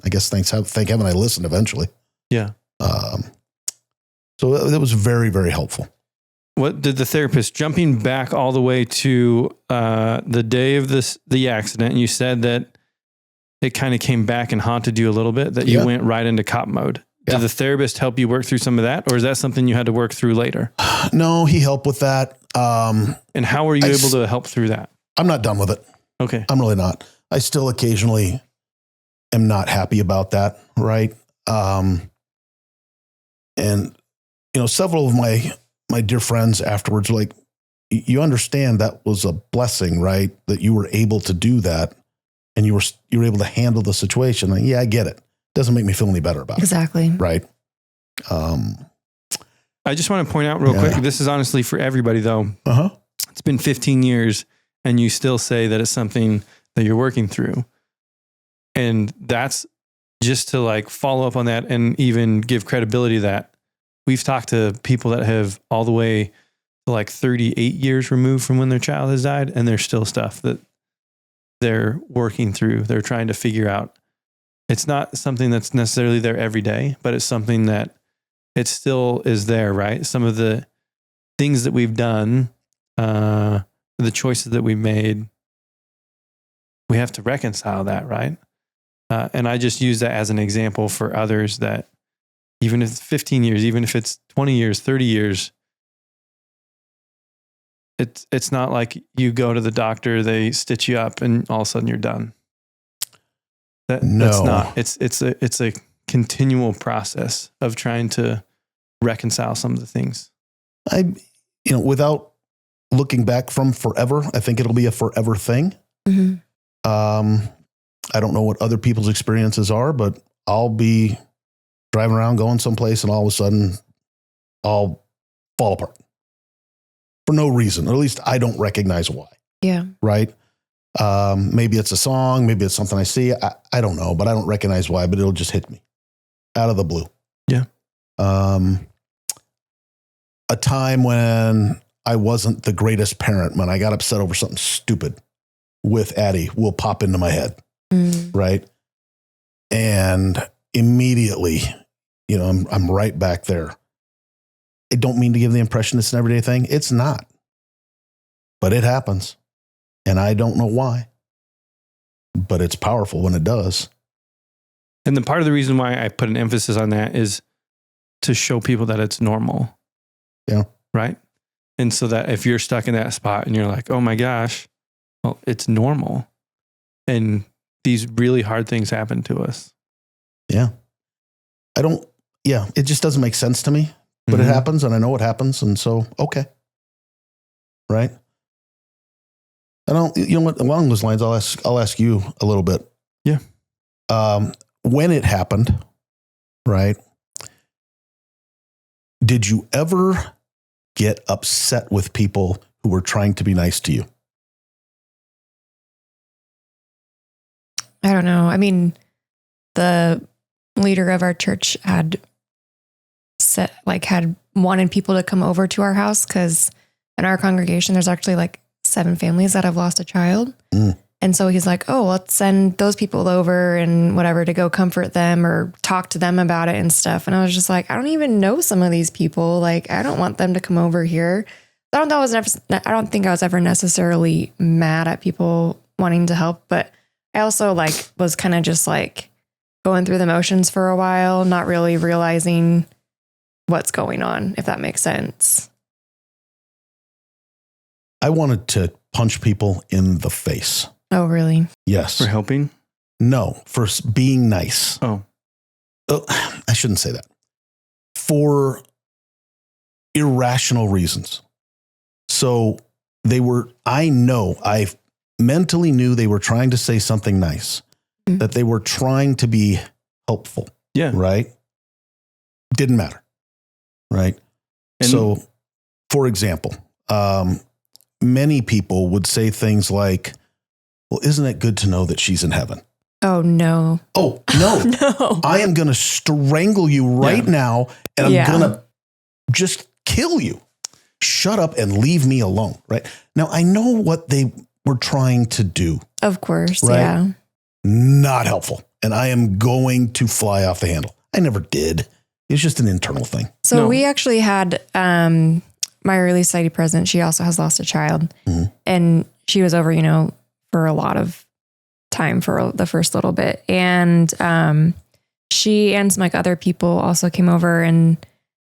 I guess thank heaven I listened eventually. Yeah. So it was very, very helpful. What did the therapist, jumping back all the way to the day of the accident, you said that it kind of came back and haunted you a little bit, that you went right into cop mode. Yeah. Did the therapist help you work through some of that? Or is that something you had to work through later? No, he helped with that. And how were you able to help through that? I'm not done with it. Okay. I'm really not. I still occasionally am not happy about that. Right. And several of my dear friends afterwards were like, you understand that was a blessing, right? That you were able to do that and you were able to handle the situation. Like, yeah, I get it. Doesn't make me feel any better about Exactly. it. Right. I just want to point out real quick, this is honestly for everybody though. Uh-huh. It's been 15 years and you still say that it's something that you're working through. And that's just to like follow up on that and even give credibility to that. We've talked to people that have all the way to like 38 years removed from when their child has died, and there's still stuff that they're working through. They're trying to figure out. It's not something that's necessarily there every day, but it's something that it still is there, right? Some of the things that we've done, the choices that we've made, we have to reconcile that, right? And I just use that as an example for others that even if it's 15 years, even if it's 20 years, 30 years, it's not like you go to the doctor, they stitch you up, and all of a sudden you're done. That's not. It's a continual process of trying to reconcile some of the things. Without looking back from forever, I think it'll be a forever thing. Mm-hmm. I don't know what other people's experiences are, but I'll be driving around going someplace and all of a sudden I'll fall apart for no reason, or at least I don't recognize why. Yeah. Right. Maybe it's a song, maybe it's something I see. I don't know, but I don't recognize why, but it'll just hit me out of the blue. Yeah. A time when I wasn't the greatest parent, when I got upset over something stupid with Addie, will pop into my head. Right. And immediately, I'm right back there. I don't mean to give the impression it's an everyday thing. It's not, but it happens. And I don't know why, but it's powerful when it does. And the part of the reason why I put an emphasis on that is to show people that it's normal. Yeah. Right. And so that if you're stuck in that spot and you're like, oh my gosh, well, it's normal. And these really hard things happen to us. Yeah. It just doesn't make sense to me, but it happens and I know it happens. And so, okay. Right. Along those lines, I'll ask you a little bit. Yeah. When it happened, right? Did you ever get upset with people who were trying to be nice to you? I don't know. I mean, the leader of our church had wanted people to come over to our house because in our congregation, there's actually 7 families that have lost a child. And so he's like, oh, let's send those people over and whatever to go comfort them or talk to them about it and stuff. And I was just like, I don't even know some of these people. I don't want them to come over here. I don't think I was ever necessarily mad at people wanting to help, but I also was kind of just going through the motions for a while, not really realizing what's going on, if that makes sense. I wanted to punch people in the face. Oh, really? Yes. For helping? No, for being nice. Oh, I shouldn't say that. For irrational reasons. So I mentally knew they were trying to say something nice, that they were trying to be helpful. yeah. Right? Didn't matter. Right? And so, for example, many people would say things like, well, isn't it good to know that she's in heaven? Oh, no. Oh, no. No. I am going to strangle you right now, and I'm going to just kill you. Shut up and leave me alone. Right? Now, I know what they were trying to do. Of course. Right? Yeah. Not helpful. And I am going to fly off the handle. I never did. It's just an internal thing. So we actually had my early society president. She also has lost a child, and she was over, for a lot of time for the first little bit. And she and some like other people also came over and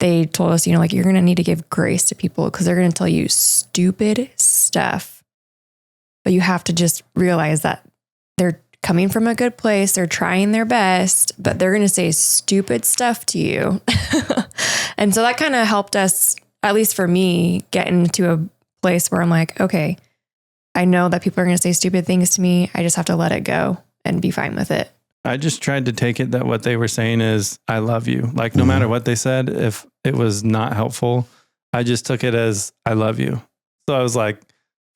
they told us, you're going to need to give grace to people because they're going to tell you stupid stuff. But you have to just realize that they're coming from a good place. They're trying their best, but they're going to say stupid stuff to you. And so that kind of helped us, at least for me, get into a place where I'm like, okay, I know that people are going to say stupid things to me. I just have to let it go and be fine with it. I just tried to take it that what they were saying is, I love you. Like, no matter what they said, if it was not helpful, I just took it as, I love you. So I was like,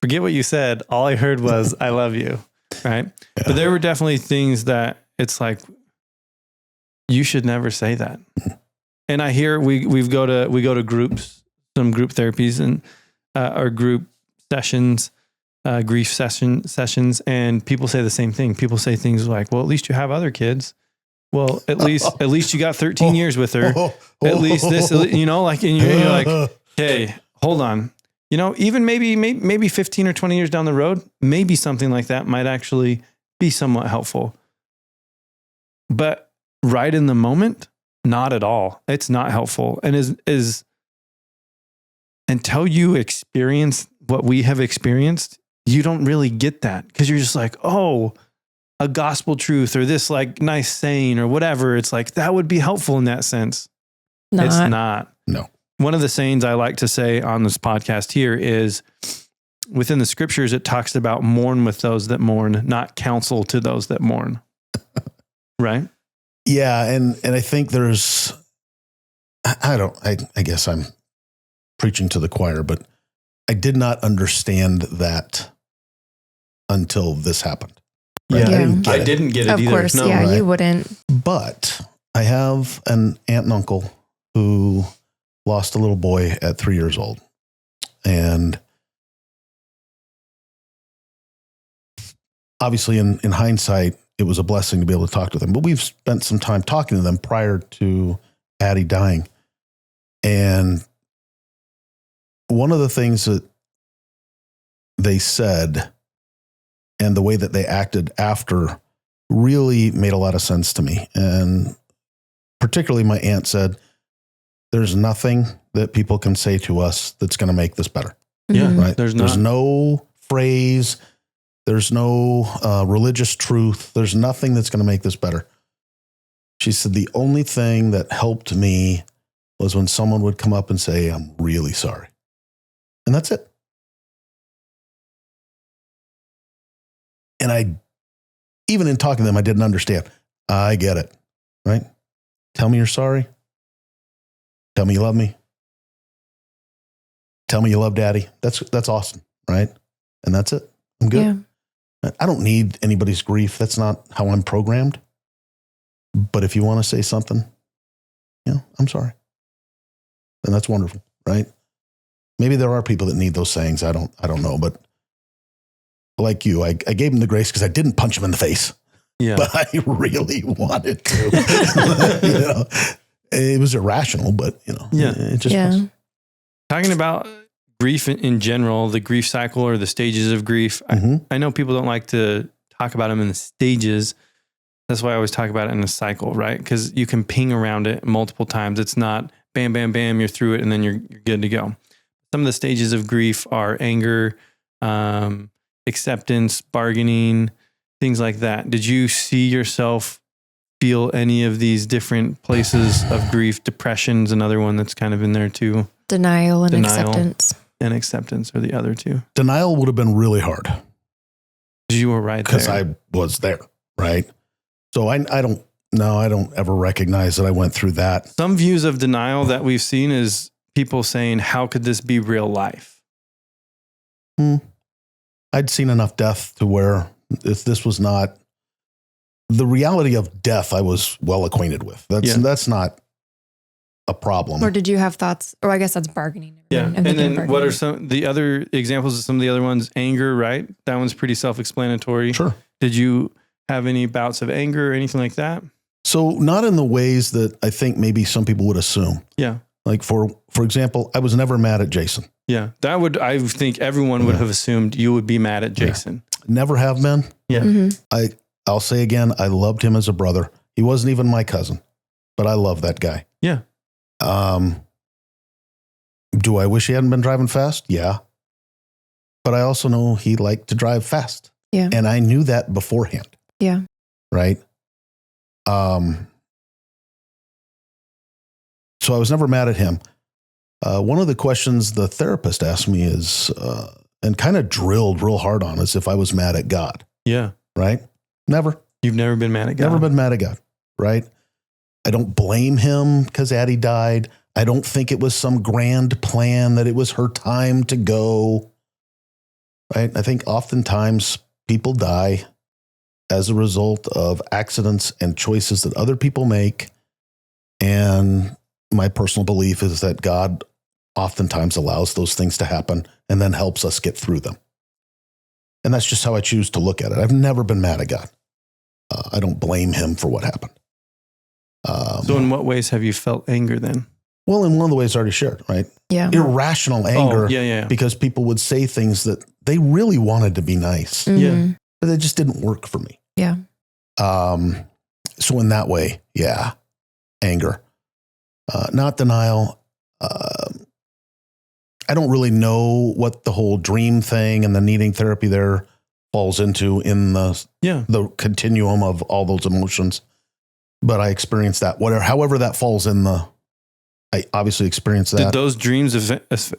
forget what you said. All I heard was, I love you. Right. Yeah. But there were definitely things that it's like, you should never say that. And I hear we go to groups, some group therapies and or group sessions, grief sessions, and people say the same thing. People say things like, well, at least you have other kids. Well, at least you got 13 years with her. At least this, like, and you're like, hey, hold on. Even maybe 15 or 20 years down the road, maybe something like that might actually be somewhat helpful. But right in the moment, not at all. It's not helpful. And is until you experience what we have experienced, you don't really get that because you're just like, oh, a gospel truth or this like nice saying or whatever. It's like, that would be helpful in that sense. It's not. No. One of the sayings I like to say on this podcast here is within the scriptures, it talks about mourn with those that mourn, not counsel to those that mourn. Right? Yeah. And I think there's, I guess I'm preaching to the choir, but I did not understand that until this happened. Right? Yeah. I didn't get it of either. Of course. No, yeah. Right? You wouldn't. But I have an aunt and uncle who lost a little boy at 3 years old. And obviously in hindsight, it was a blessing to be able to talk to them, but we've spent some time talking to them prior to Addie dying. And one of the things that they said and the way that they acted after really made a lot of sense to me. And particularly my aunt said, there's nothing that people can say to us that's going to make this better. Yeah. Right. There's no phrase. There's no religious truth. There's nothing that's going to make this better. She said, the only thing that helped me was when someone would come up and say, I'm really sorry. And that's it. And even in talking to them, I didn't understand. I get it. Right. Tell me you're sorry. Tell me you love me. Tell me you love Daddy. That's awesome, right? And that's it. I'm good. Yeah. I don't need anybody's grief. That's not how I'm programmed. But if you want to say something, I'm sorry. And that's wonderful, right? Maybe there are people that need those sayings. I don't know, but like you, I gave him the grace because I didn't punch him in the face. Yeah. But I really wanted to. It was irrational, but it just was. Talking about grief in general, the grief cycle or the stages of grief. I know people don't like to talk about them in the stages. That's why I always talk about it in a cycle, right? Because you can ping around it multiple times. It's not bam, bam, bam, you're through it and then you're good to go. Some of the stages of grief are anger, acceptance, bargaining, things like that. Did you see yourself feel any of these different places of grief? Depression's another one that's kind of in there too. Denial and acceptance. And acceptance are the other two. Denial would have been really hard. You were right there. Because I was there, right? So I don't ever recognize that I went through that. Some views of denial that we've seen is people saying, how could this be real life? I'd seen enough death to where if this was not the reality of death, I was well acquainted with. That's not a problem. Or did you have thoughts? Or I guess that's bargaining. Yeah. And then what are some the other examples of some of the other ones? Anger, right? That one's pretty self-explanatory. Sure. Did you have any bouts of anger or anything like that? So not in the ways that I think maybe some people would assume. Yeah. Like for example, I was never mad at Jason. Yeah. I think everyone would have assumed you would be mad at Jason. Never have been. Yeah. Mm-hmm. I'll say again, I loved him as a brother. He wasn't even my cousin, but I love that guy. Yeah. Do I wish he hadn't been driving fast? Yeah. But I also know he liked to drive fast. Yeah. And I knew that beforehand. Yeah. Right. So I was never mad at him. One of the questions the therapist asked me is, and kind of drilled real hard on, is if I was mad at God. Yeah. Right? Never. You've never been mad at God? Never been mad at God. Right? I don't blame him because Addie died. I don't think it was some grand plan that it was her time to go. Right? I think oftentimes people die as a result of accidents and choices that other people make. And my personal belief is that God oftentimes allows those things to happen and then helps us get through them. And that's just how I choose to look at it. I've never been mad at God. I don't blame him for what happened. So in what ways have you felt anger then? Well, in one of the ways I already shared, right? Yeah. Irrational anger. Yeah. Because people would say things that they really wanted to be nice, Mm-hmm. but it just didn't work for me. Yeah. So in that way, yeah, anger. Not denial. I don't really know what the whole dream thing and the needing therapy there falls into in the continuum of all those emotions. But I experienced that, however that falls in I obviously experienced that. Did those dreams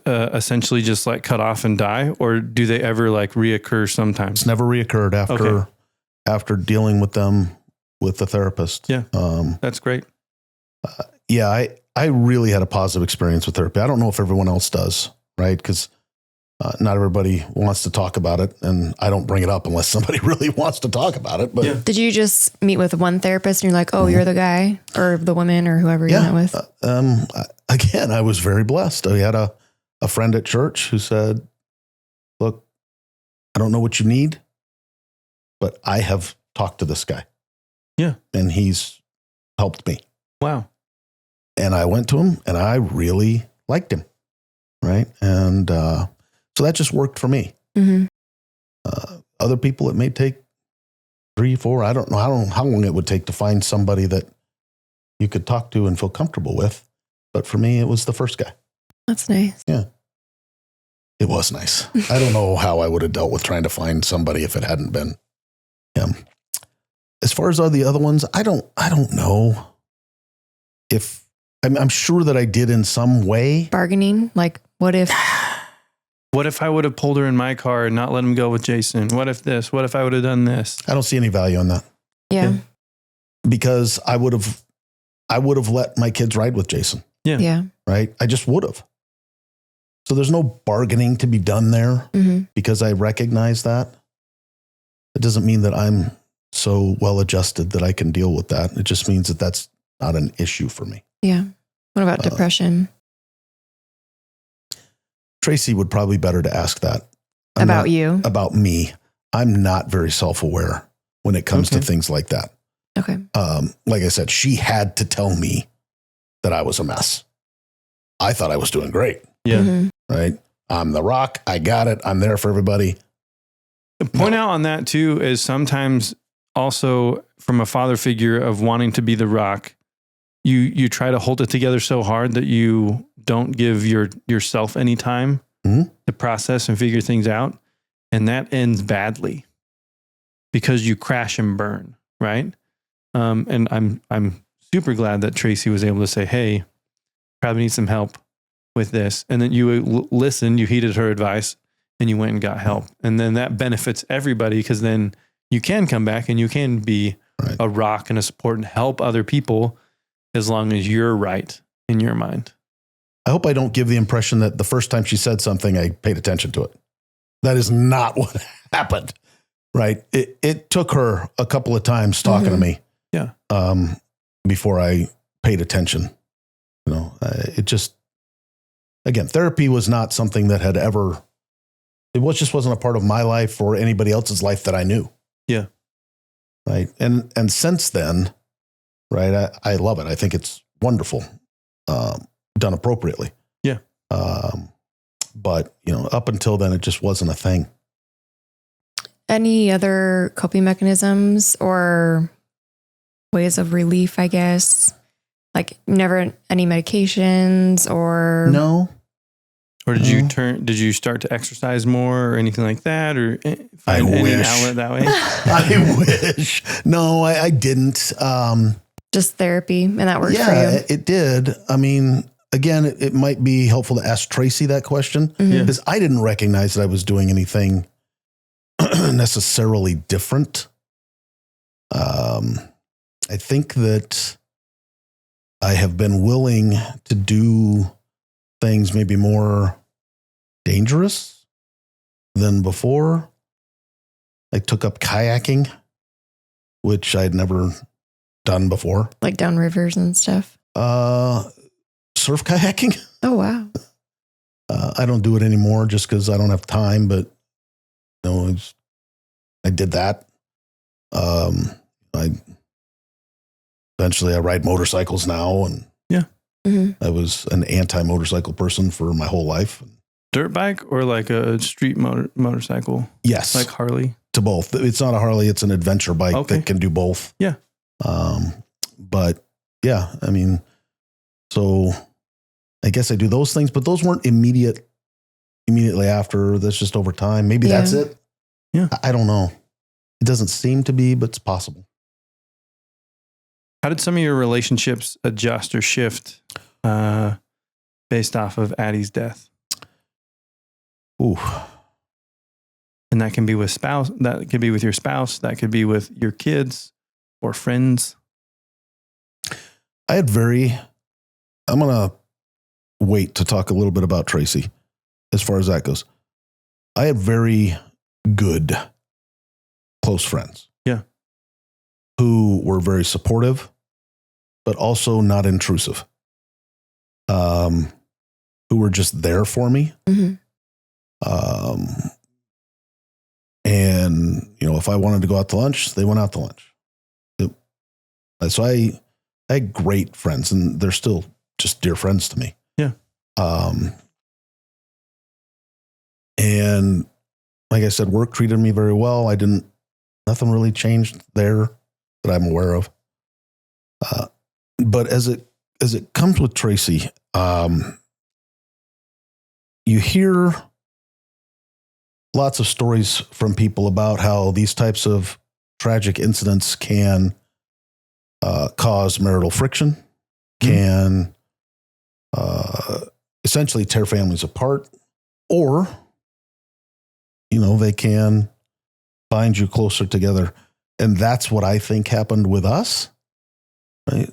essentially just like cut off and die, or do they ever like reoccur sometimes? It's never reoccurred after dealing with them with the therapist. Yeah. That's great. I really had a positive experience with therapy. I don't know if everyone else does, right? Because not everybody wants to talk about it, and I don't bring it up unless somebody really wants to talk about it. But Did you just meet with one therapist and you're like, oh, you're the guy or the woman or whoever you met with? Again, I was very blessed. I had a friend at church who said, look, I don't know what you need, but I have talked to this guy. Yeah. And he's helped me. Wow. And I went to him and I really liked him. Right. And so that just worked for me. Mm-hmm. Other people, it may take 3, 4. I don't know how long it would take to find somebody that you could talk to and feel comfortable with. But for me, it was the first guy. That's nice. Yeah. It was nice. I don't know how I would have dealt with trying to find somebody if it hadn't been him. As far as all the other ones, I don't know if I'm sure that I did in some way. Bargaining? Like, what if I would have pulled her in my car and not let him go with Jason? What if this? What if I would have done this? I don't see any value in that. Yeah. Because I would have let my kids ride with Jason. Yeah. Right? I just would have. So there's no bargaining to be done there because I recognize that. It doesn't mean that I'm so well adjusted that I can deal with that. It just means that that's not an issue for me. Yeah. What about depression? Tracy would probably be better to ask that. You? About me. I'm not very self-aware when it comes to things like that. Okay. Like I said, she had to tell me that I was a mess. I thought I was doing great. Yeah. Mm-hmm. Right? I'm the rock. I got it. I'm there for everybody. Point out on that too is sometimes also from a father figure of wanting to be the rock, you try to hold it together so hard that you don't give yourself any time to process and figure things out. And that ends badly because you crash and burn. Right. And I'm super glad that Tracy was able to say, hey, probably need some help with this. And then you listened, you heeded her advice and you went and got help. And then that benefits everybody because then you can come back and you can be a rock and a support and help other people as long as you're right in your mind. I hope I don't give the impression that the first time she said something, I paid attention to it. That is not what happened, right? It took her a couple of times talking to me. Yeah. Before I paid attention. You know, it just, again, therapy was not something that had ever, just wasn't a part of my life or anybody else's life that I knew. Yeah. Right. And since then, right, I love it. I think it's wonderful, done appropriately. Yeah. But, up until then, it just wasn't a thing. Any other coping mechanisms or ways of relief, I guess? Like never any medications or No. Or did you start to exercise more or anything like that, or find any outlet that way? I wish. No, I didn't. Just therapy, and that worked for you? Yeah, it did. I mean, again, it might be helpful to ask Tracy that question because I didn't recognize that I was doing anything necessarily different. I think that I have been willing to do things maybe more dangerous than before. I took up kayaking, which I'd never done before. Like down rivers and stuff? Surf kayaking. Oh, wow. I don't do it anymore just because I don't have time, but I did that. Eventually I ride motorcycles now, and I was an anti-motorcycle person for my whole life. Dirt bike or like a street motorcycle? Yes. Like Harley? To both. It's not a Harley, it's an adventure bike that can do both. Yeah. But yeah, I mean, so I guess I do those things, but those weren't immediately after. That's just over time. Maybe that's it. Yeah. I don't know. It doesn't seem to be, but it's possible. How did some of your relationships adjust or shift based off of Addie's death? Ooh. And that can be with spouse. That could be with your spouse. That could be with your kids or friends. I'm going to wait to talk a little bit about Tracy as far as that goes. I had very good close friends. Yeah. Who were very supportive, but also not intrusive. Who were just there for me. Mm-hmm. And, if I wanted to go out to lunch, they went out to lunch. So I had great friends, and they're still just dear friends to me. Yeah. And like I said, work treated me very well. Nothing really changed there that I'm aware of. But as it comes with Tracy, you hear lots of stories from people about how these types of tragic incidents can cause marital friction, can essentially tear families apart, or, they can bind you closer together. And that's what I think happened with us. Right?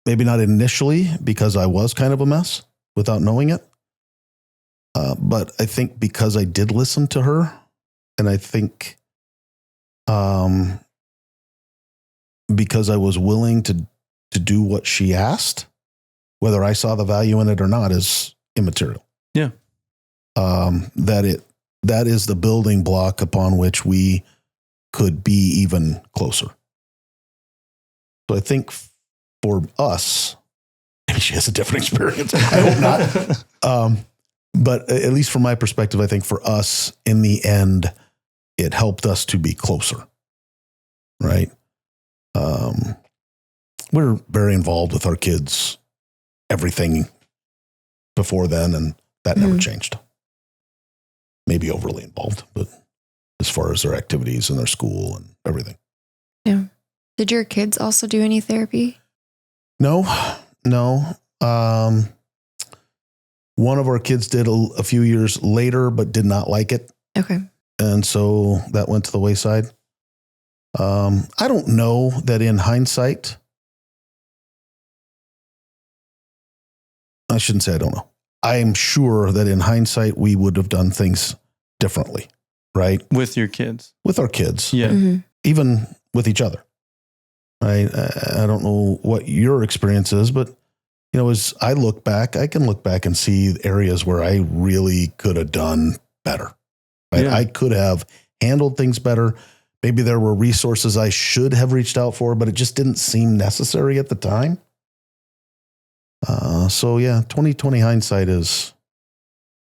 Maybe not initially because I was kind of a mess without knowing it. But I think because I did listen to her, and I think because I was willing to do what she asked, whether I saw the value in it or not is immaterial. Yeah. That is the building block upon which we could be even closer. So I think for us, maybe she has a different experience. I hope not. But at least from my perspective, I think for us, in the end, it helped us to be closer. Right? We're very involved with our kids, everything before then, and that never changed. Maybe overly involved, but as far as their activities and their school and everything. Yeah. Did your kids also do any therapy? No. One of our kids did a few years later, but did not like it. Okay. And so that went to the wayside. I don't know that in hindsight, I shouldn't say I don't know. I am sure that in hindsight, we would have done things differently, right? With your kids. With our kids. Yeah. Mm-hmm. Even with each other. Right? I don't know what your experience is, but as I look back, I can look back and see areas where I really could have done better. Right? Yeah. I could have handled things better. Maybe there were resources I should have reached out for, but it just didn't seem necessary at the time. So yeah, 2020 hindsight is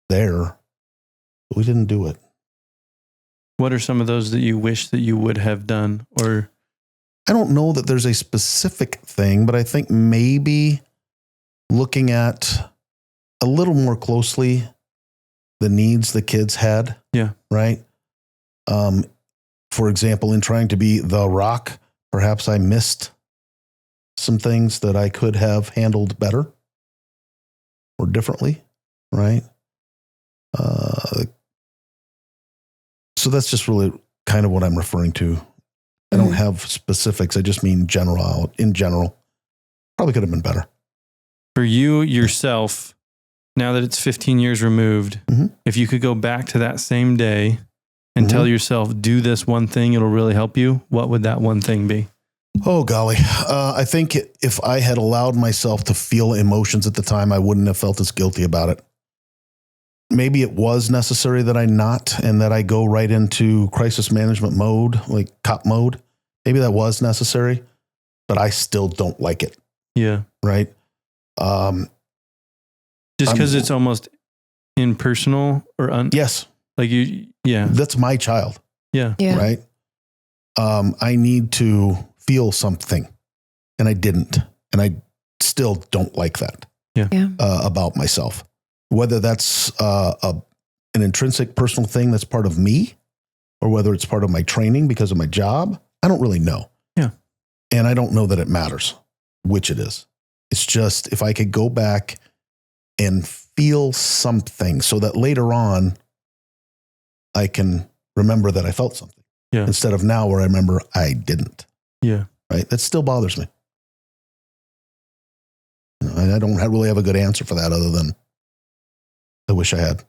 there, but we didn't do it. What are some of those that you wish that you would have done? Or I don't know that there's a specific thing, but I think maybe looking at a little more closely the needs the kids had. Yeah. Right. For example, in trying to be the rock, perhaps I missed some things that I could have handled better or differently. Right. So that's just really kind of what I'm referring to. I don't have specifics. I just mean in general, probably could have been better. For you yourself, now that it's 15 years removed, if you could go back to that same day and tell yourself, do this one thing, it'll really help you, what would that one thing be? Oh, golly. I think if I had allowed myself to feel emotions at the time, I wouldn't have felt as guilty about it. Maybe it was necessary that I not, and that I go right into crisis management mode, like cop mode. Maybe that was necessary, but I still don't like it. Yeah. Right. Just because it's almost impersonal or yes. Like you, yeah. That's my child. Yeah. Right. I need to feel something, and I didn't, and I still don't like that. Yeah. About myself. Whether that's an intrinsic personal thing that's part of me, or whether it's part of my training because of my job, I don't really know. Yeah. And I don't know that it matters which it is. It's just if I could go back and feel something so that later on I can remember that I felt something. Yeah. Instead of now where I remember I didn't. Yeah. Right. That still bothers me. I don't really have a good answer for that other than I wish I had.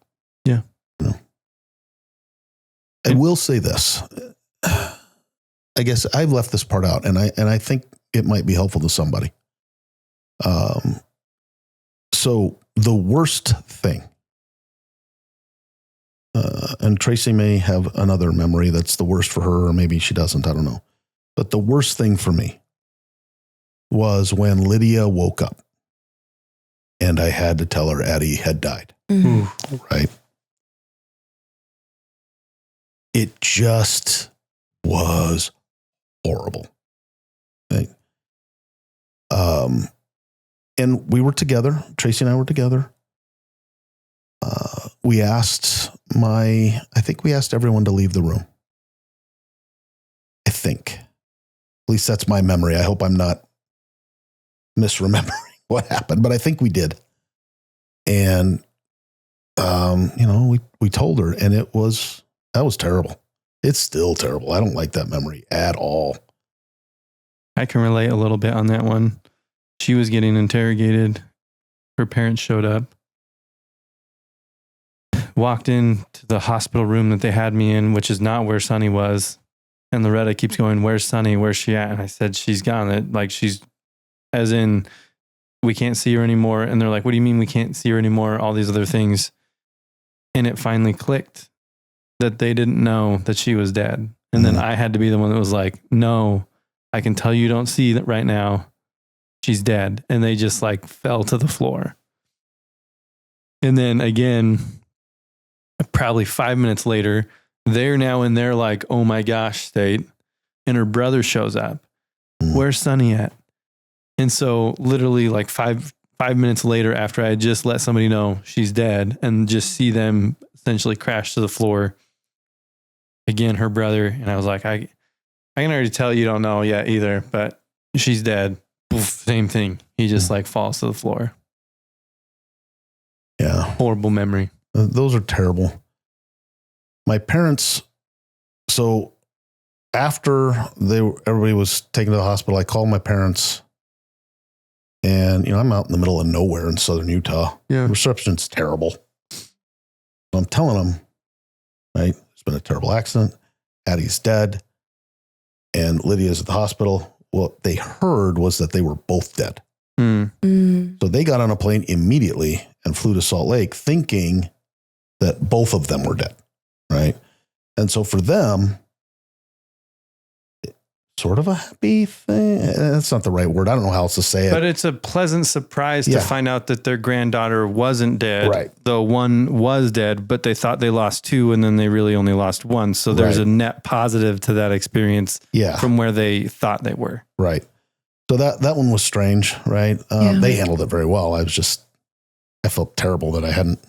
Yeah. I will say this. I guess I've left this part out, and I think it might be helpful to somebody. So the worst thing, and Tracy may have another memory that's the worst for her, or maybe she doesn't, I don't know. But the worst thing for me was when Lydia woke up and I had to tell her Addie had died. Right. It just was horrible. Right. And we were together. Tracy and I were together. I think we asked everyone to leave the room. I think. At least that's my memory. I hope I'm not misremembering what happened, but I think we did. And we told her, and that was terrible. It's still terrible. I don't like that memory at all. I can relate a little bit on that one. She was getting interrogated. Her parents showed up, walked into the hospital room that they had me in, which is not where Sunny was. And Loretta keeps going, "Where's Sunny? Where's she at?" And I said, "She's gone." Like she's, as in, we can't see her anymore. And they're like, "What do you mean we can't see her anymore?" All these other things. And it finally clicked that they didn't know that she was dead. And then I had to be the one that was like, "No, I can tell you don't see that right now. She's dead." And they just like fell to the floor. And then again, probably 5 minutes later, they're now in their like, "Oh my gosh" state. And her brother shows up. "Where's Sunny at?" And so literally like five minutes later, after I had just let somebody know she's dead and just see them essentially crash to the floor, again, her brother. And I was like, I can already tell you don't know yet either, but she's dead. Poof, same thing. He just like falls to the floor. Yeah. Horrible memory. Those are terrible. My parents, so after everybody was taken to the hospital, I called my parents. And, I'm out in the middle of nowhere in southern Utah. Yeah. The reception's terrible. So I'm telling them, right, it's been a terrible accident. Addie's dead. And Lydia's at the hospital. What they heard was that they were both dead. So they got on a plane immediately and flew to Salt Lake thinking that both of them were dead, right? And so for them, sort of a happy thing. That's not the right word. I don't know how else to say it. But it's a pleasant surprise to find out that their granddaughter wasn't dead. Right. Though one was dead, but they thought they lost two and then they really only lost one. So there's a net positive to that experience from where they thought they were. Right. So that one was strange, right? They handled it very well. I felt terrible that I hadn't,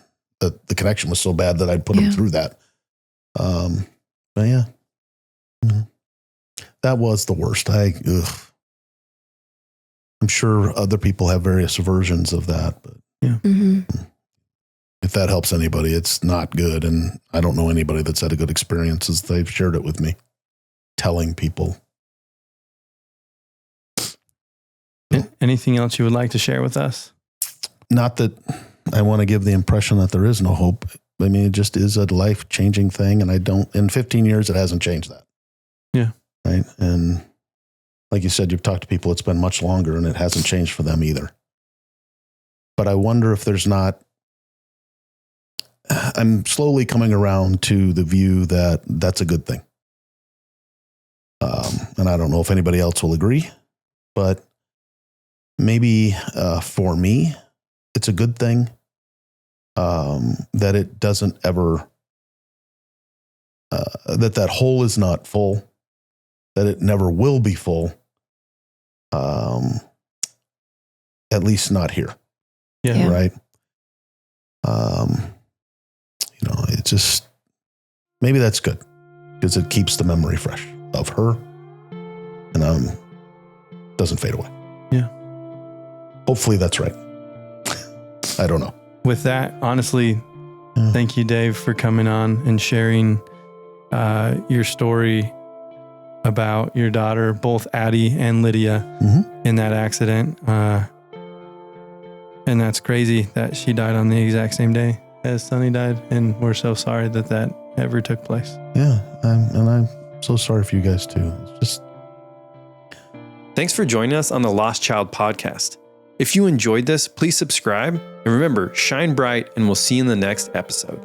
the connection was so bad that I'd put them through that. But yeah. Mm-hmm. That was the worst. I'm sure other people have various versions of that, but if that helps anybody, it's not good. And I don't know anybody that's had a good experience as they've shared it with me, telling people. Anything else you would like to share with us? Not that I want to give the impression that there is no hope. I mean, it just is a life-changing thing. And in 15 years, it hasn't changed that. Yeah. Right. And like you said, you've talked to people, it's been much longer and it hasn't changed for them either. But I wonder if there's not, I'm slowly coming around to the view that that's a good thing. And I don't know if anybody else will agree, but maybe for me, it's a good thing that it doesn't ever, that hole is not full, that it never will be full, at least not here. Yeah. Right. It just, maybe that's good because it keeps the memory fresh of her and doesn't fade away. Yeah. Hopefully that's right. I don't know. With that, honestly, thank you, Dave, for coming on and sharing your story about your daughter, both Addie and Lydia, in that accident. And that's crazy that she died on the exact same day as Sonny died. And we're so sorry that ever took place. Yeah. And I'm so sorry for you guys too. It's just. Thanks for joining us on the Lost Child podcast. If you enjoyed this, please subscribe and remember, shine bright, and we'll see you in the next episode.